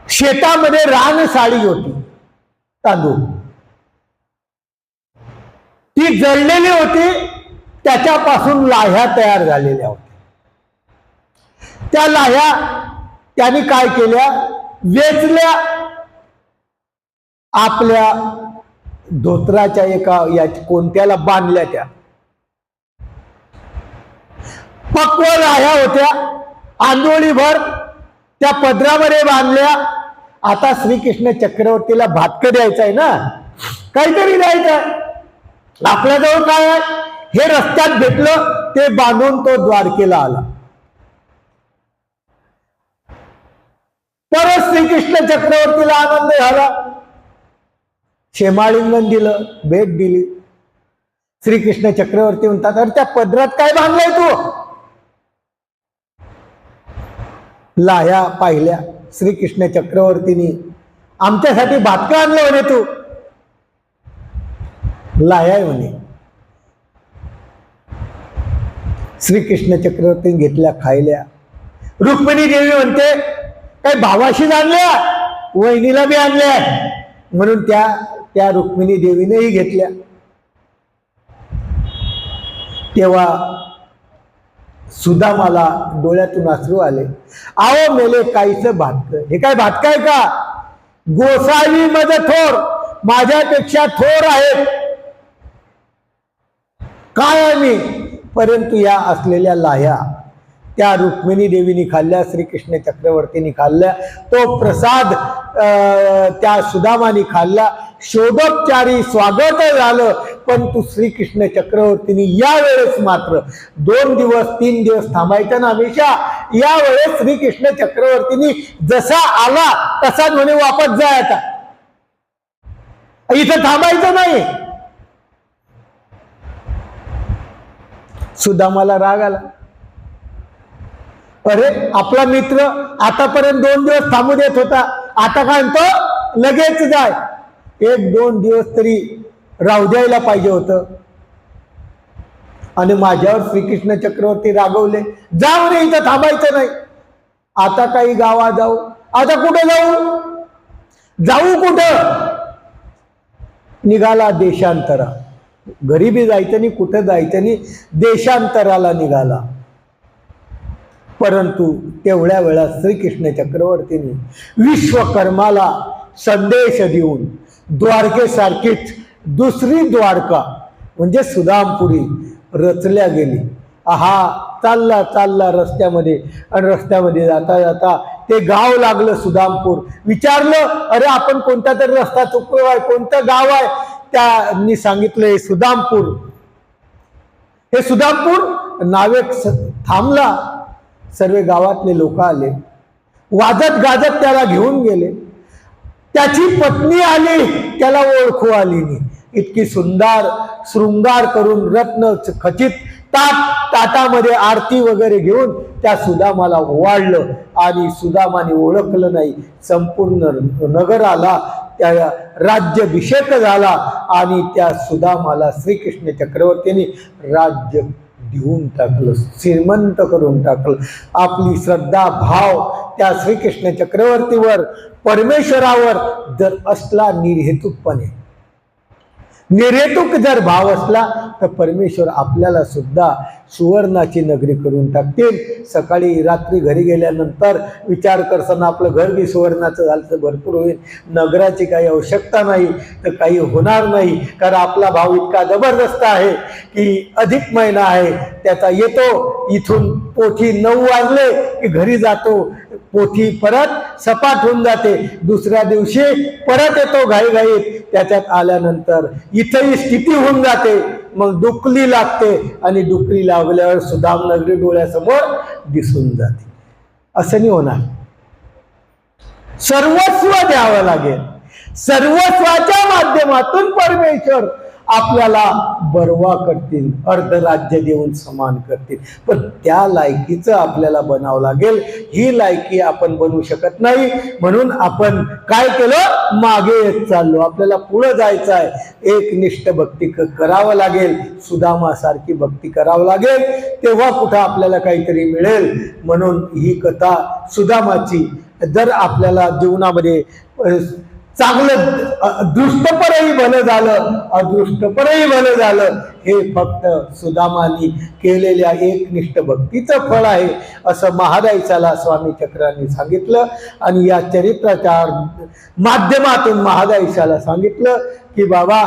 शेतामध्ये रान साडी होती, तांदूळ, ती जळलेली होती, त्याच्यापासून लाह्या तयार झालेल्या होत्या. त्या लाह्या त्यांनी काय केल्या, वेचल्या, आपल्या धोत्राच्या एका या कोणत्याला बांधल्या. त्या पक्व लाह्या होत्या, आंधोळीभर त्या पदरामध्ये बांधल्या. आता श्रीकृष्ण चक्रवर्तीला भातकं द्यायचं आहे ना, काहीतरी द्यायचं आहे. आपल्याजवळ काय आहे, हे रस्त्यात भेटलं ते बांधून तो द्वारकेला आला. परत श्रीकृष्ण चक्रवर्तीला आनंद झाला, क्षेमालिंगन दिलं, भेट दिली. श्रीकृष्ण चक्रवर्ती म्हणतात, अरे त्या पदरात काय बांधलाय तू? लाह्या पाहिल्या. श्रीकृष्ण चक्रवर्तींनी, आमच्यासाठी भातकं आणलं म्हणे तू. लाह्या म्हणे. श्रीकृष्ण चक्रवर्तीने घेतल्या, खायल्या. रुक्मिणी देवी म्हणते, काही भावाशी आणल्या, वहिनीला बी आणल्या, म्हणून त्या रुक्मिणी देवीनेही घेतल्या. तेव्हा सुदामाला डोळ्यातून अश्रू आले. आओ मेले काहीच भातकं, हे काय भातकं आहे का? गोसावी मध्ये थोर, माझ्यापेक्षा थोर आहेत, काय आहे मी? परंतु या असलेल्या लाह्या त्या रुक्मिणी देवीने खाल्ल्या, श्रीकृष्ण चक्रवर्तींनी खाल्ल्या, तो प्रसाद त्या सुदामाने खाल्ला. शोधोपचारी स्वागत झालं. पण तू श्रीकृष्ण चक्रवर्तींनी यावेळेस मात्र 2 दिवस 3 दिवस थांबायचं ना हमेशा. यावेळेस श्रीकृष्ण चक्रवर्तींनी जसा आला तसाच म्हणे वापस जाय, आता इथं थांबायचं नाही. सुदामाला राग आला. अरे आपला मित्र आतापर्यंत 2 दिवस थांबू देत होता, आता काय म्हणतो लगेच जाय. 1-2 दिवस तरी राहू द्यायला पाहिजे होतं. आणि माझ्यावर श्रीकृष्ण चक्रवर्ती रागवले, जाऊ रे, इथं थांबायचं नाही. आता काही गावात जाऊ, आता कुठे जाऊ, जाऊ कुठं? निघाला देशांतरा. घरी बी जायचं नाही, कुठं जायचं नाही, देशांतराला निघाला. परंतु तेवढ्या वेळा श्रीकृष्ण चक्रवर्तींनी विश्वकर्माला संदेश देऊन द्वारकेसारखीच दुसरी द्वारका म्हणजे सुदामपुरी रचल्या गेली. चालला चालला रस्त्यामध्ये, आणि रस्त्यामध्ये जाता जाता ते गाव लागलं सुदामपूर. विचारलं, अरे आपण कोणता तरी रस्ता चुकलो आहे, कोणतं गाव आहे? त्यांनी सांगितलं हे सुदामपूर. हे सुदामपूर नावेक थांबला. सर्व गावातले लोक आले, वाजत गाजत त्याला घेऊन गेले. त्याची पत्नी आली, त्याला ओळखू आली नाही. इतकी सुंदर शृंगार करून रत्न खचित ताटामध्ये आरती वगैरे घेऊन त्या सुदामाला ओवाळलं. आणि सुदामाने ओळखलं नाही. संपूर्ण नगराला त्या राज्याभिषेक झाला. आणि त्या सुदामाला श्रीकृष्ण चक्रवर्तींनी राज्य देऊन टाकलं, श्रीमंत करून टाकलं. आपली श्रद्धा भाव त्या श्रीकृष्ण चक्रवर्तीवर परमेश्वरावर जर असला निर्हेतुकपणे, निर्हेतुक जर भाव असला तर परमेश्वर आपल्याला सुद्धा सुवर्णाची नगरी करून टाकतील. सकाळी रात्री घरी गेल्यानंतर विचार करताना आपलं घर बी सुवर्णाचं झालं तर भरपूर होईल. नगराची काही आवश्यकता नाही तर काही होणार नाही. कारण आपला भाव इतका जबरदस्त आहे की अधिक महिना आहे, त्याचा येतो इथून पोथी 9 वाजले की घरी जातो, पोथी परत सपाट होऊन जाते. दुसऱ्या दिवशी परत येतो घाईघाईत. त्याच्यात आल्यानंतर इथंही स्थिती होऊन जाते. मग डुकली लागते आणि डुकरी लागल्यावर सुदाम नगरी डोळ्यासमोर दिसून जाते. असं नाही होणार. सर्वस्व द्यावं लागेल. सर्वस्वाच्या माध्यमातून परमेश्वर आपल्याला बरवा करतील, अर्धराज्य देऊन समान करतील. पण त्या लायकीचं आपल्याला बनावं लागेल. ही लायकी आपण बनवू शकत नाही. म्हणून आपण काय केलं, मागे येत चाललो. आपल्याला पुढे जायचं आहे. एकनिष्ठ भक्ती करावं लागेल, सुदामासारखी भक्ती करावं लागेल, तेव्हा कुठं आपल्याला काहीतरी मिळेल. म्हणून ही कथा सुदामाची जर आपल्याला जीवनामध्ये चांगलं दृष्टपरही भलं झालं, अदृष्टपरही भलं झालं, हे फक्त सुदामानी केलेल्या एकनिष्ठ भक्तीचं फळ आहे असं महादाईचाला स्वामी चक्रांनी सांगितलं. आणि या चरित्राच्या माध्यमातून महादाईचाला सांगितलं की बाबा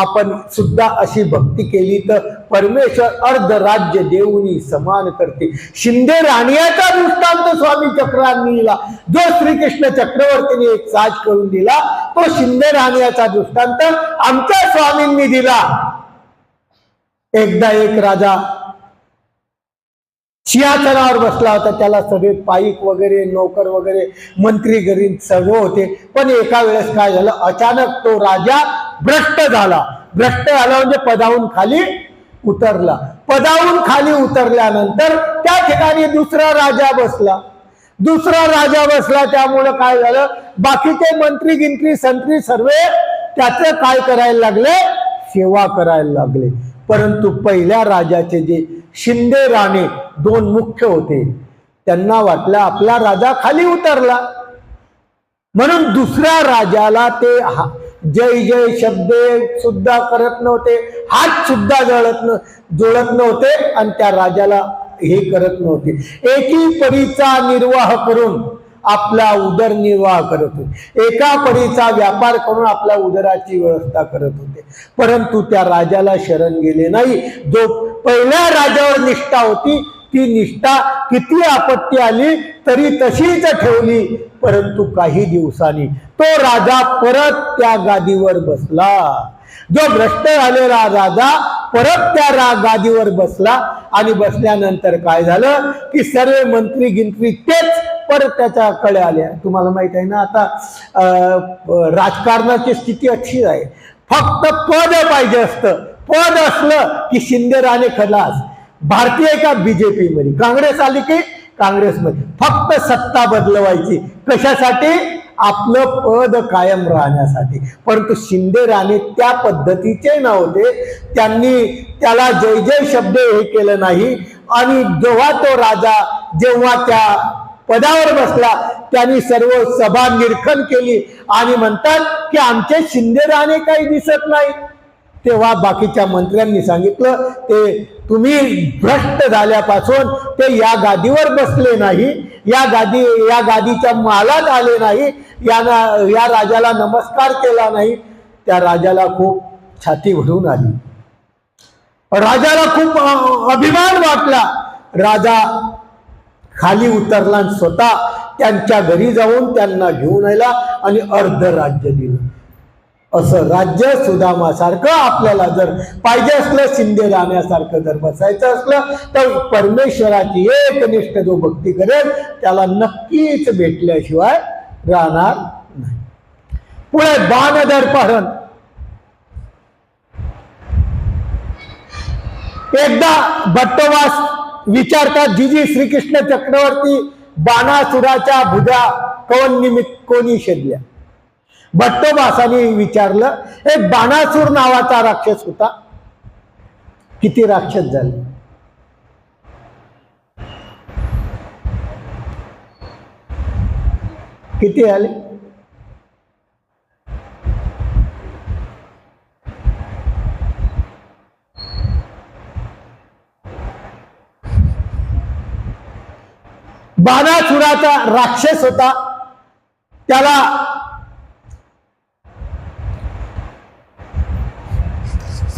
आपण सुद्धा अशी भक्ती केली तर परमेश्वर अर्धराज्य देऊनी समान करते. शिंदे राणीचा दृष्टांत स्वामी चक्रांनी दिला. जो श्रीकृष्ण चक्रवर्तीने एक साज करून दिला तो शिंदे राणीचा दृष्टांत आमच्या स्वामींनी दिला. एकदा एक राजा सिंहासनावर बसला होता. त्याला सगळे पाईक वगैरे, नौकर वगैरे, मंत्री गरीब सर्व होते. पण एका वेळेस काय झालं, अचानक तो राजा भ्रष्ट झाला. भ्रष्ट झाला म्हणजे पदावून खाली उतरला. पदावून खाली उतरल्यानंतर त्या ठिकाणी दुसरा राजा बसला. दुसरा राजा बसला त्यामुळे काय झालं, बाकीचे मंत्री गिंत्री संत्री सर्व त्याचं काय करायला लागले, सेवा करायला लागले. परंतु पहिल्या राजाचे जे शिंदे राणे 2 मुख्य होते, त्यांना वाटलं आपला राजा खाली उतरला. म्हणून दुसऱ्या राजाला ते जय जय शब्द सुद्धा करत नव्हते, हात सुद्धा जोडत नव्हते आणि त्या राजाला हे करत नव्हते. एकी परीचा निर्वाह करून आपला उदरनिर्वाह करत होते. एका परीचा व्यापार करून आपल्या उदराची व्यवस्था करत होते. परंतु त्या राजाला शरण गेले नाही. जो पहिल्या राजावर निष्ठा होती ती निष्ठा किती आपत्ती आली तरी तशीच ठेवली. परंतु काही दिवसांनी तो राजा परत त्या गादीवर बसला. जो भ्रष्ट झालेला राजा परत त्या गादीवर बसला. आणि बसल्यानंतर काय झालं की सर्व मंत्री गिंत्री तेच परत त्याच्याकडे आले. तुम्हाला माहित आहे ना, आता राजकारणाची स्थिती अशी आहे, फक्त पद पाहिजे असतं. पद असलं की शिंदे राणे खलास. भारतीय का बीजेपी मध्ये, काँग्रेस आली की काँग्रेसमध्ये, फक्त सत्ता बदलवायची. कशासाठी, आपलं पद कायम राहण्यासाठी. परंतु शिंदे राणे त्या पद्धतीचे नव्हते. त्यांनी त्याला जय जय शब्द हे केलं नाही. आणि जेव्हा तो राजा जेव्हा त्या पदावर बसला त्यांनी सर्व सभा निरखण केली आणि म्हणतात की आमचे शिंदे राणे काही दिसत नाही. तेव्हा बाकीच्या मंत्र्यांनी सांगितलं ते तुम्ही भ्रष्ट झाल्यापासून ते या गादीवर बसले नाही, या गादीच्या महालात आले नाही, या राजाला नमस्कार केला नाही. त्या राजाला खूप छाती भरून आली. राजाला खूप अभिमान वाटला. राजा खाली उतरला आणि स्वतः त्यांच्या घरी जाऊन त्यांना घेऊन आला आणि अर्ध राज्य दिलं. असं राज्य सुदामासारखं आपल्याला जर पाहिजे असलं, शिंदे राण्यासारखं जर बसायचं असलं तर परमेश्वराची एकनिष्ठ जो भक्ती करेल त्याला नक्कीच भेटल्याशिवाय राहणार नाही. पुढे बाणदर्पहरण. एकदा भट्टवास विचारतात, जी श्रीकृष्ण चक्रवर्ती बाणासुराच्या भुजा कोणी छेदल्या. भट्टोबासाने विचारलं, एक बाणासूर नावाचा राक्षस होता, किती राक्षस झाले. किती आले, बाणासुराचा राक्षस होता, त्याला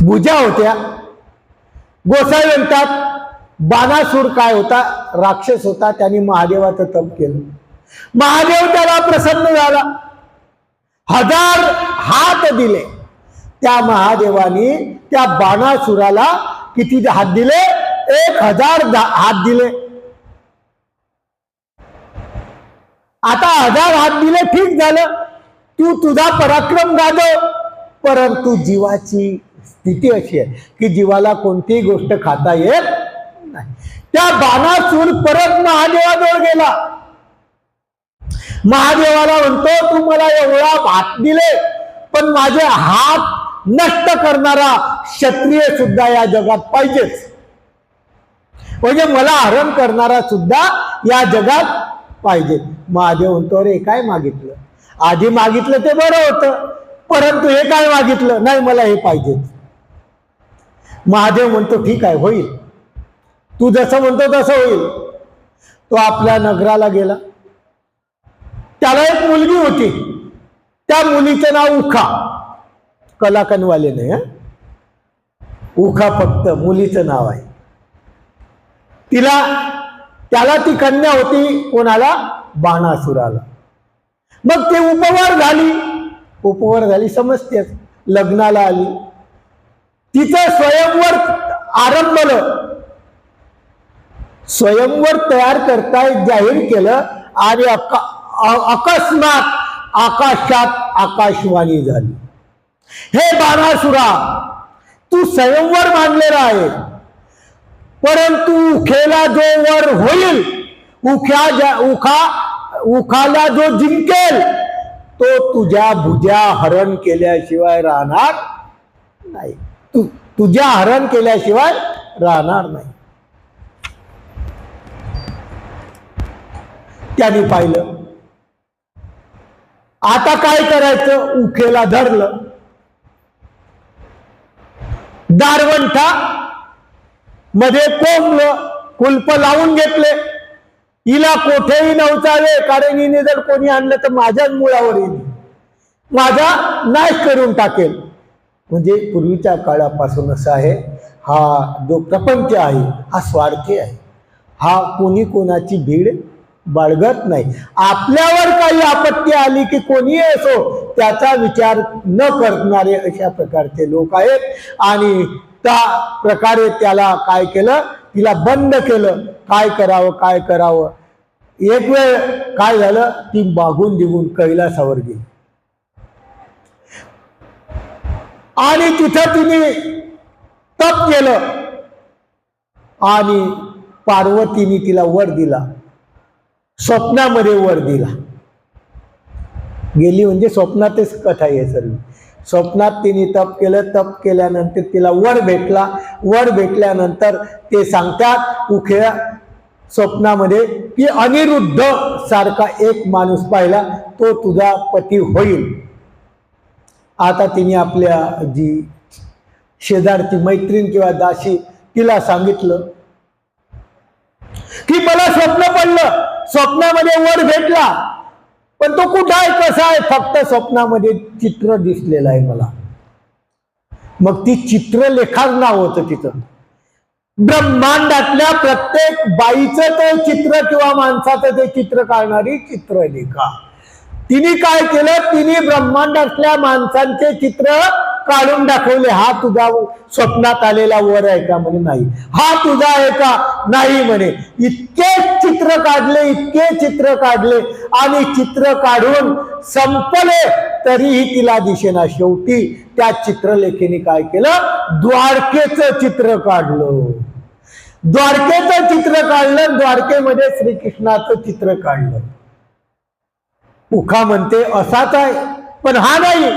भुजा होत्या. गोसाई म्हणतात बाणासूर काय होता, राक्षस होता. त्यांनी महादेवाचं तप केलं. महादेव त्याला प्रसन्न झाला, 1000 हात दिले. त्या महादेवानी त्या बाणासुराला किती हात दिले? 1000 हात दिले. आता 1000 हात दिले, ठीक झालं, तू तुझा पराक्रम गाजव. परंतु जीवाची स्थिती अशी आहे की जीवाला कोणतीही गोष्ट खाता येत नाही. त्या बाणासूर परत महादेवाजवळ गेला. महादेवाला म्हणतो, तू मला एवढा हात दिले, पण माझे हात नष्ट करणारा क्षत्रिय सुद्धा या जगात पाहिजेच. म्हणजे मला हरण करणारा सुद्धा या जगात पाहिजे. महादेव म्हणतो, अरे काय मागितलं? आधी मागितलं ते बरं होतं, परंतु हे काय मागितलं? नाही, मला हे पाहिजे. महादेव म्हणतो, ठीक आहे, होईल, तू जसं म्हणतो तसं होईल. तो आपल्या नगराला गेला. त्याला एक मुलगी होती. त्या मुलीचं नाव उखा, कलाकनवाले नाही, उखा फक्त मुलीचं नाव आहे. त्याला ती कन्या होती. कोणाला? बाणासुराला. मग ती उपवर झाली समजतेच. लग्नाला आली. तिचं स्वयंवर आरंभलं. स्वयंवर तयार करताय जाहीर केलं आणि अकस्मात आकाशात आकाशवाणी झाली, हे बाणासुरा, तू स्वयंवर मानलेला आहे, परंतु उखेला जो वर होईल, उखाला जो जिंकेल, तो तुझ्या भुजा हरण केल्याशिवाय राहणार नाही. तुझ्या हरण केल्याशिवाय राहणार नाही. त्यांनी पाहिलं, आता काय करायचं? उखेला धरलं. दारवंठा मध्ये कोंबलं, कुलप लावून घेतले. हिला कोठेही नव्हतावे, कारण हिने जर कोणी आणलं तर माझ्याच मुळावर येईल, माझा नाश करून टाकेल. म्हणजे पूर्वीच्या काळापासून असं आहे, हा जो प्रपंच आहे हा स्वार्थी आहे. हा कोणी कोणाची भीड बाळगत नाही. आपल्यावर काही आपत्ती आली की कोणी असो त्याचा विचार न करणारे अशा प्रकारचे लोक आहेत. आणि त्या प्रकारे त्याला काय केलं? तिला बंद केलं. काय करावं. एक वेळ काय झालं, ती मागून निघून कैलासावर गेली आणि तिथं तिने तप केलं आणि पार्वतीने तिला वर दिला. स्वप्नामध्ये वर दिला. गेली म्हणजे स्वप्नातच कथा आहे सर्व. स्वप्नात तिने तप केलं. तप केल्यानंतर तिला वर भेटला. वर भेटल्यानंतर ते सांगतात उखेळा स्वप्नामध्ये की अनिरुद्ध सारखा एक माणूस पाहिला, तो तुझा पती होईल. आता तिने आपल्या जी शेजारची मैत्रीण किंवा दासी तिला सांगितलं की मला स्वप्न पडलं, स्वप्नामध्ये वर भेटला, पण तो कुठं आहे, कसा आहे? फक्त स्वप्नामध्ये चित्र दिसलेलं आहे मला. मग ती चित्रलेखाच नाव होतं तिथं. ब्रह्मांडातल्या प्रत्येक बाईचं ते चित्र किंवा माणसाचं ते चित्र काढणारी चित्रलेखा. तिने काय केलं? तिने ब्रह्मांडातल्या माणसांचे चित्र काढून दाखवले. हा तुझा स्वप्नात आलेला वर आहे का? म्हणे नाही. हा तुझा आहे का? नाही म्हणे. इतके चित्र काढले आणि चित्र काढून संपले तरीही तिला दिसेना. शेवटी त्या चित्रलेखीने काय केलं? द्वारकेचं चित्र काढलं. द्वारकेमध्ये श्रीकृष्णाचं चित्र काढलं. उखा म्हणते असाच आहे, पण हा नाही.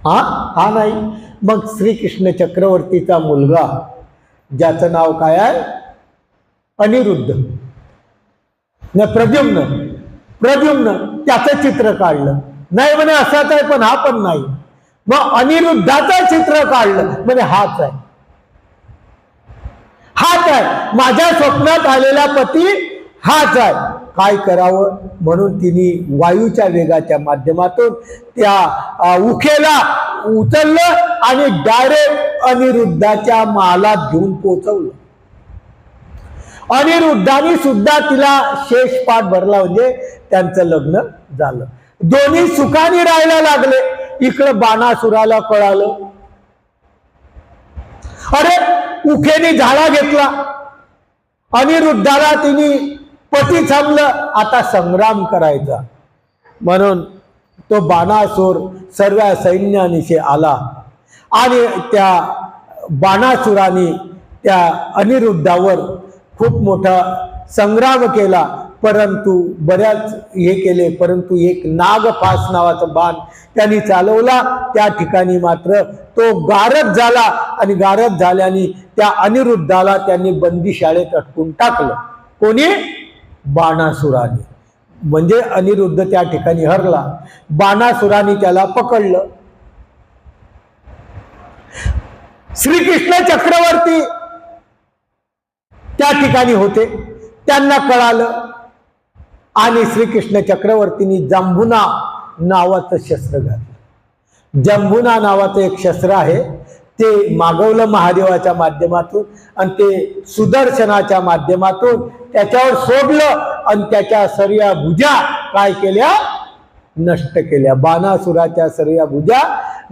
हा नाही. मग श्रीकृष्ण चक्रवर्तीचा मुलगा ज्याचं नाव काय आहे? अनिरुद्ध, प्रद्युम्न त्याचं चित्र काढलं. नाही म्हणे असाच आहे, पण हा पण नाही. मग अनिरुद्धाचं चित्र काढलं. म्हणजे हाच आहे. माझ्या स्वप्नात आलेला पती हाच आहे, काय करावं म्हणून तिने वायूच्या वेगाच्या माध्यमातून त्या उखेला उचललं आणि डायरेक्ट अनिरुद्धाच्या महालात घेऊन पोहोचवलं. अनिरुद्धाने सुद्धा तिला शेषपाठ भरला, म्हणजे त्यांचं लग्न झालं. दोन्ही सुखाने राहायला लागले. इकडं बाणासुराला कळालं, अरे उखेने झाडा घेतला, अनिरुद्धाला तिने पती थांबलं, आता संग्राम करायचा. म्हणून तो बाणासुर सर्व सैन्यानिशी आला आणि त्या बाणासुराने त्या अनिरुद्धावर खूप मोठा संग्राम केला. परंतु बऱ्याच हे केले, परंतु एक नागफास नावाचा बाण त्यांनी चालवला. त्या ठिकाणी मात्र तो गारद झाला आणि गारद झाल्याने त्या अनिरुद्धाला त्यांनी बंदीशाळेत अटकून टाकलं. कोणी? बाणासुराने. म्हणजे अनिरुद्ध त्या ठिकाणी हरला, बाणासुराने त्याला पकडलं. श्रीकृष्ण चक्रवर्ती त्या ठिकाणी होते, त्यांना कळालं आणि श्रीकृष्ण चक्रवर्तींनी जांबुना नावाचं शस्त्र घातलं. जांबुना नावाचं एक शस्त्र आहे, ते मागवलं महादेवाच्या माध्यमातून आणि ते सुदर्शनाच्या माध्यमातून त्याच्यावर सोडलं आणि त्याच्या सर्व भुजा काय केल्या? नष्ट केल्या. बाणासुराच्या सर्व भुजा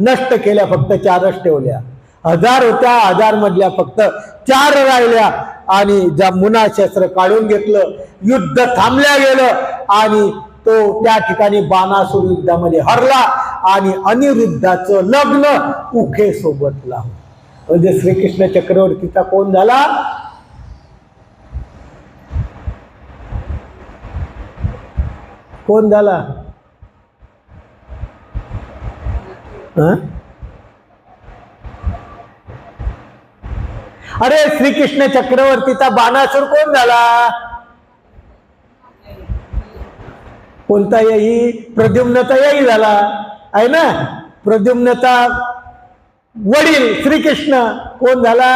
नष्ट केल्या, फक्त 4च ठेवल्या. 1000 होत्या, 1000 मधल्या फक्त 4 राहिल्या आणि जांबुना शस्त्र काढून घेतलं. युद्ध थांबल्या गेलं आणि तो त्या ठिकाणी बाणासुर युद्धामध्ये हरला आणि अनिरुद्धाचं लग्न उखे सोबत लावलं. म्हणजे श्रीकृष्ण चक्रवर्तीचा कोण झाला? कोण झाला? अरे श्रीकृष्ण चक्रवर्तीचा बाणासुर कोण झाला? कोणता यही? प्रद्युम्नचा यही झाला आहे ना. प्रद्युम्नचा वडील श्रीकृष्ण कोण झाला?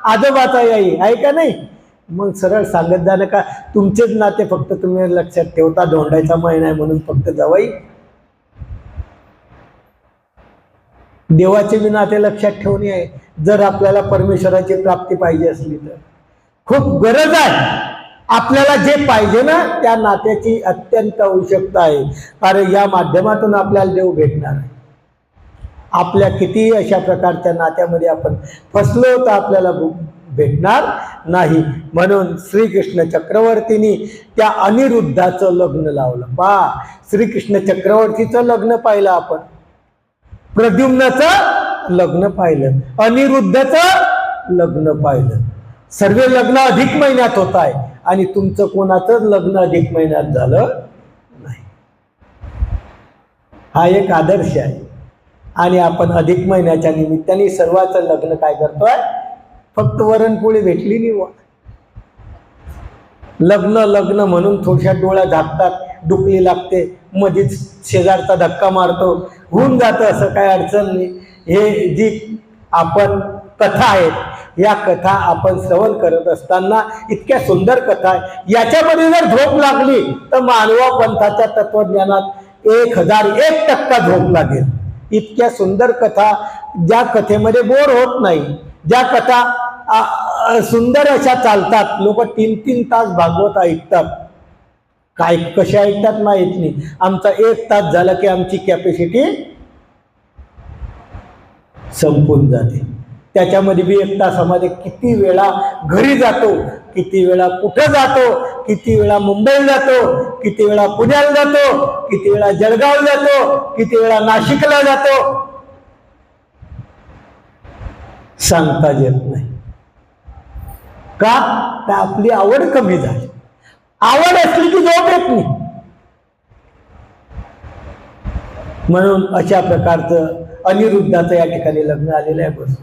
आजोबाचा यही आहे का नाही? मग सरळ सांगत जा का तुमचेच नाते फक्त तुम्ही लक्षात ठेवता, धोंडायचा महिना आहे म्हणून फक्त जावई. देवाचे बी नाते लक्षात ठेवणे आहे. जर आपल्याला परमेश्वराची प्राप्ती पाहिजे असली तर खूप गरज आहे. आपल्याला जे पाहिजे ना त्या नात्याची अत्यंत आवश्यकता आहे, कारण या माध्यमातून आपल्याला देव भेटणार आहे. आपल्या कितीही अशा प्रकारच्या नात्यामध्ये आपण फसलो तर आपल्याला भेटणार नाही. म्हणून श्रीकृष्ण चक्रवर्तींनी त्या अनिरुद्धाचं लग्न लावलं. पहा, श्रीकृष्ण चक्रवर्तीचं लग्न पाहिलं आपण, प्रद्युम्नचं लग्न पाहिलं, अनिरुद्धचं लग्न पाहिलं. सर्व लग्न अधिक महिन्यात होत आहे आणि तुमचं कोणाचंच लग्न अधिक महिन्यात झालं नाही. हा एक आदर्श आहे. आणि आपण अधिक महिन्याच्या निमित्ताने सर्वांचं लग्न काय करतोय? फक्त वरणपोळी भेटली नाही, लग्न लग्न म्हणून थोड्याशा डोळ्या झाकतात, डुकली लागते, मध्येच शेजारचा धक्का मारतो, होऊन जातं, असं काय अडचण नाही. हे जी आपण कथा आहेत, या कथा आपण श्रवण करत असताना इतक्या सुंदर कथा आहे, याच्यामध्ये जर झोप लागली तर मानवा पंथाच्या तत्वज्ञानात 1001% झोप लागेल. इतक्या सुंदर कथा, ज्या कथेमध्ये बोर होत नाही, ज्या कथा सुंदर अशा चालतात. लोक 3-3 तास भागवत ऐकतात. काय कशा ऐकतात माहित नाही. आमचा 1 तास झाला की आमची कॅपॅसिटी संपून जाते. त्याच्यामध्ये बी 1 तासामध्ये किती वेळा घरी जातो, किती वेळा कुठं जातो, किती वेळा मुंबईला जातो, किती वेळा पुण्याला जातो, किती वेळा जळगावला जातो, किती वेळा नाशिकला जातो, सांगता येत नाही. का? तर आपली आवड कमी झाली. आवड असली की झोप येत नाही. म्हणून अशा प्रकारचं अनिरुद्धाचं या ठिकाणी लग्न आलेलं आहे. बस.